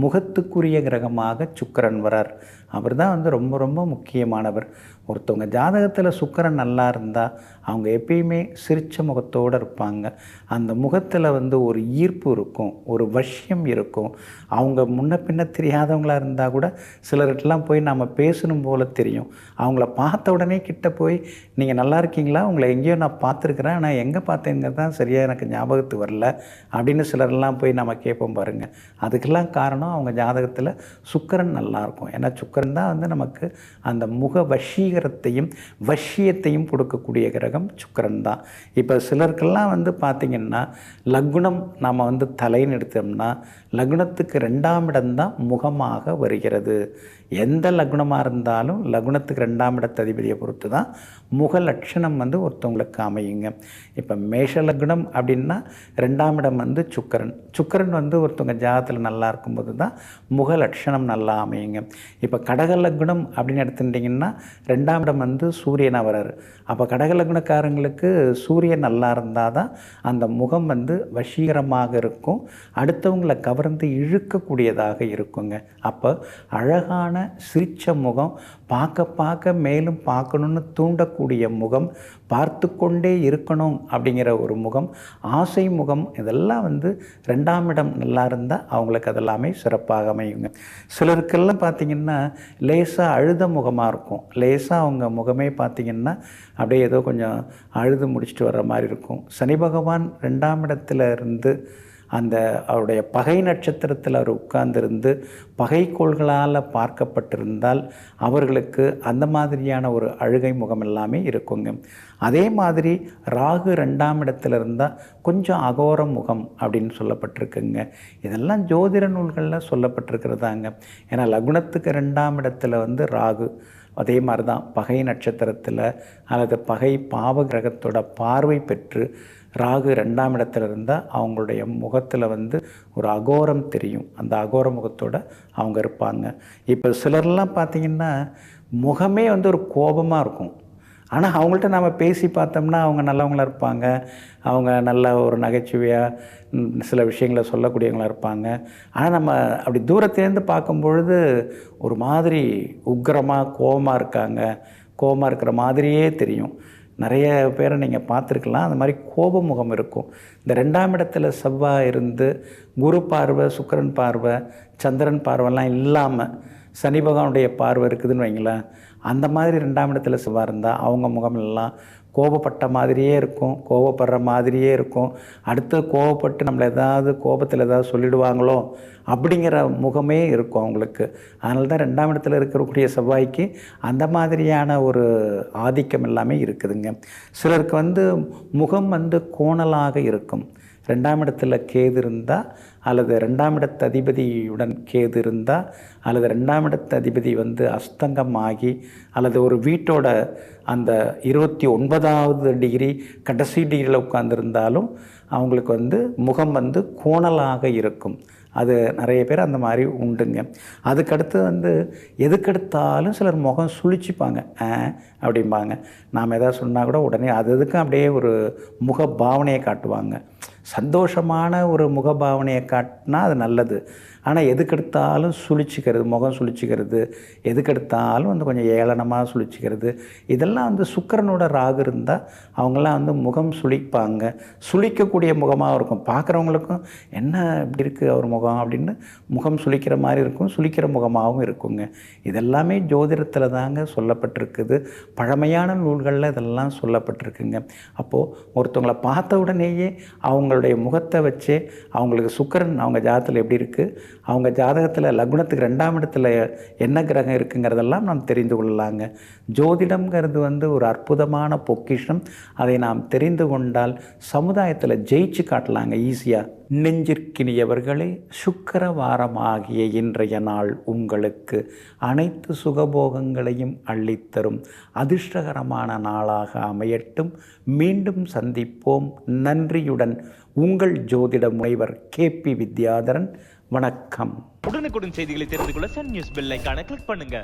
முகத்துக்குரிய கிரகமாக சுக்கிரன் வரார். அவர் தான் வந்து ரொம்ப ரொம்ப முக்கியமானவர். ஒருத்தவங்க ஜாதகத்தில் சுக்கிரன் நல்லா இருந்தால் அவங்க எப்பயுமே சிரித்த முகத்தோடு இருப்பாங்க. அந்த முகத்தில் வந்து ஒரு ஈர்ப்பு இருக்கும், ஒரு வஷ்யம் இருக்கும். அவங்க முன்ன பின்ன தெரியாதவங்களாக இருந்தால் கூட சிலர்கிட்டலாம் போய் நம்ம பேசணும் போல் தெரியும். அவங்கள பார்த்த உடனே கிட்ட போய் நீங்கள் நல்லா இருக்கீங்களா, உங்களை எங்கேயோ நான் பார்த்துருக்குறேன், ஆனால் எங்கே பார்த்தேங்கிறது தான் சரியாக எனக்கு ஞாபகத்துக்கு வரல அப்படின்னு சிலரெல்லாம் போய் நம்ம கேட்போம் பாருங்கள். அதுக்கெல்லாம் காரணம் அவங்க ஜாதகத்தில் சுக்கிரன் நல்லாயிருக்கும். ஏன்னா சுக்கிரன் தான் வந்து நமக்கு அந்த முக வஷீகரத்தையும் வஷ்யத்தையும் கொடுக்கக்கூடிய கிரகம் சுக்கிரன் தான். இப்போ சிலருக்கெல்லாம் வந்து பார்த்திங்கன்னா லக்னம் நாம் வந்து தலைன்னு எடுத்தோம்னா லக்னத்துக்கு 2ஆம் இடம்தான் முகமாக வருகிறது. எந்த லக்னமாக இருந்தாலும் லக்னத்துக்கு 2ஆம் இடத்து அதிபதியை பொறுத்து தான் முக லட்சணம் வந்து ஒருத்தவங்களுக்கு அமையுங்க. இப்போ மேஷ லக்னம் அப்படின்னா 2ஆம் இடம் வந்து சுக்கிரன் வந்து ஒருத்தவங்க ஜாதகத்தில் நல்லா இருக்கும்போது தான் முக லட்சணம் நல்லா அமையுங்க. இப்போ கடக லக்னம் அப்படின்னு எடுத்துட்டிங்கன்னா 2ஆம் இடம் வந்து சூரியனை வராரு. அப்போ கடக லக்னக்காரங்களுக்கு சூரியன் நல்லா இருந்தால் தான் அந்த முகம் வந்து வசீகரமாக இருக்கும், அடுத்தவங்களை கவர்ந்து இழுக்கக்கூடியதாக இருக்குங்க. அப்போ அழகான சிரிச்ச முகம், பார்க்க மேலும் பார்க்கணுன்னு தூண்டக்கூடிய முகம், பார்த்து கொண்டே இருக்கணும் அப்படிங்கிற ஒரு முகம், ஆசை முகம், இதெல்லாம் வந்து 2ஆம் இடம் நல்லா இருந்தால் அவங்களுக்கு அதெல்லாமே சிறப்பாக அமையுங்க. சிலருக்கெல்லாம் பார்த்திங்கன்னா லேசாக அழுத முகமாக இருக்கும். லேசாக அவங்க முகமே பார்த்திங்கன்னா அப்படியே ஏதோ கொஞ்சம் அழுது முடிச்சுட்டு வர்ற மாதிரி இருக்கும். சனி பகவான் 2ஆம் இடத்துல இருந்து அந்த அவருடைய பகை நட்சத்திரத்தில் அவர் உட்கார்ந்திருந்து பகைக்கோள்களால் பார்க்கப்பட்டிருந்தால் அவர்களுக்கு அந்த மாதிரியான ஒரு அழுகை முகம் எல்லாமே இருக்குங்க. அதே மாதிரி ராகு 2ஆம் இடத்துல இருந்தால் கொஞ்சம் அகோர முகம் அப்படின்னு சொல்லப்பட்டிருக்குங்க. இதெல்லாம் ஜோதிட நூல்களில் சொல்லப்பட்டிருக்கிறதாங்க. ஏன்னா லக்னத்துக்கு 2ஆம் இடத்துல வந்து ராகு, அதே மாதிரி தான் பகை நட்சத்திரத்தில் அல்லது பகை பாவ கிரகத்தோட பார்வை பெற்று ராகு 2ஆம் இடத்துல இருந்தால் அவங்களுடைய முகத்தில் வந்து ஒரு அகோரம் தெரியும். அந்த அகோர முகத்தோடு அவங்க இருப்பாங்க. இப்போ சிலர்லாம் பார்த்திங்கன்னா முகமே வந்து ஒரு கோபமாக இருக்கும். ஆனால் அவங்கள்ட்ட நம்ம பேசி பார்த்தோம்னா அவங்க நல்லவங்களாக இருப்பாங்க, அவங்க நல்ல ஒரு நகைச்சுவையாக சில விஷயங்களை சொல்லக்கூடியவங்களாக இருப்பாங்க. ஆனால் நம்ம அப்படி தூரத்துலேருந்து பார்க்கும்பொழுது ஒரு மாதிரி உக்கிரமாக கோபமாக இருக்காங்க, கோபமாக இருக்கிற மாதிரியே தெரியும். நிறைய பேரை நீங்கள் பார்த்துருக்கலாம், அந்த மாதிரி கோப முகம் இருக்கும். இந்த 2ஆம் இடத்துல செவ்வாய் இருந்து குரு பார்வை, சுக்கிரன் பார்வை, சந்திரன் பார்வைலாம் இல்லாமல் சனி பகவானுடைய பார்வை இருக்குதுன்னு வைங்களேன், அந்த மாதிரி 2ஆம் இடத்துல செவ்வாய் இருந்தால் அவங்க முகமெல்லாம் கோபப்பட்ட மாதிரியே இருக்கும், கோபப்படுற மாதிரியே இருக்கும். அடுத்து கோபப்பட்டு நம்மளை ஏதாவது கோபத்தில் ஏதாவது சொல்லிடுவாங்களோ அப்படிங்கிற முகமே இருக்கும் அவங்களுக்கு. அதனால தான் 2ஆம் இடத்துல இருக்கக்கூடிய செவ்வாய்க்கு அந்த மாதிரியான ஒரு ஆதிக்கம் எல்லாமே இருக்குதுங்க. சிலருக்கு வந்து முகம் வந்து கோணலாக இருக்கும். 2ஆம் இடத்துல கேது இருந்தால் அல்லது 2ஆம் இடத்து அதிபதியுடன் கேது இருந்தால் அல்லது 2ஆம் இடத்து அதிபதி வந்து அஸ்தங்கமாகி அல்லது ஒரு வீட்டோட அந்த 29வது டிகிரி கடைசி டிகிரியில் உட்கார்ந்துருந்தாலும் அவங்களுக்கு வந்து முகம் வந்து கோணலாக இருக்கும். அது நிறைய பேர் அந்த மாதிரி உண்டுங்க. அதுக்கடுத்து வந்து எதுக்கெடுத்தாலும் சிலர் முகம் சுழிச்சிப்பாங்க, அப்படிம்பாங்க. நாம் எதாவது சொன்னால் கூட உடனே அதுக்கும் அப்படியே ஒரு முக பாவனையை காட்டுவாங்க. சந்தோஷமான ஒரு முகபாவனையை காட்டினா அது நல்லது. ஆனால் எதுக்கெடுத்தாலும் சுழிச்சிக்கிறது, முகம் சுழிச்சிக்கிறது, எதுக்கெடுத்தாலும் வந்து கொஞ்சம் ஏளனமாக சுழிச்சிக்கிறது, இதெல்லாம் வந்து சுக்கிரனோட ராகு இருந்தால் அவங்களாம் வந்து முகம் சுழிப்பாங்க. சுழிக்கக்கூடிய முகமாக இருக்கும். பார்க்குறவங்களுக்கும் என்ன இப்படி இருக்குது அவர் முகம் அப்படின்னு முகம் சுழிக்கிற மாதிரி இருக்கும், சுழிக்கிற முகமாகவும் இருக்குங்க. இதெல்லாமே ஜோதிடத்தில் தாங்க சொல்லப்பட்டிருக்குது. பழமையான நூல்களில் இதெல்லாம் சொல்லப்பட்டிருக்குங்க. அப்போது ஒருத்தவங்களை பார்த்த உடனேயே அவங்களுடைய முகத்தை வச்சே அவங்களுக்கு சுக்கிரன் அவங்க ஜாதகத்தில் எப்படி இருக்குது, அவங்க ஜாதகத்தில் லக்னத்துக்கு 2ஆம் இடத்துல என்ன கிரகம் இருக்குங்கிறதெல்லாம் நாம் தெரிந்து கொள்ளலாங்க. ஜோதிடம்ங்கிறது வந்து ஒரு அற்புதமான பொக்கிஷம். அதை நாம் தெரிந்து கொண்டால் சமுதாயத்தில் ஜெயிச்சு காட்டலாங்க ஈஸியாக. நெஞ்சிற்கினியவர்களே, சுக்கிரவாரம் ஆகிய இன்றைய நாள் உங்களுக்கு அனைத்து சுகபோகங்களையும் அள்ளித்தரும் அதிர்ஷ்டகரமான நாளாக அமையட்டும். மீண்டும் சந்திப்போம். நன்றியுடன் உங்கள் ஜோதிட முனைவர் KP வித்யாதரன். வணக்கம். உடனுக்குடன் செய்திகளை தெரிந்து கொள்ள சன் நியூஸ் பெல் ஐகானை கிளிக் பண்ணுங்க.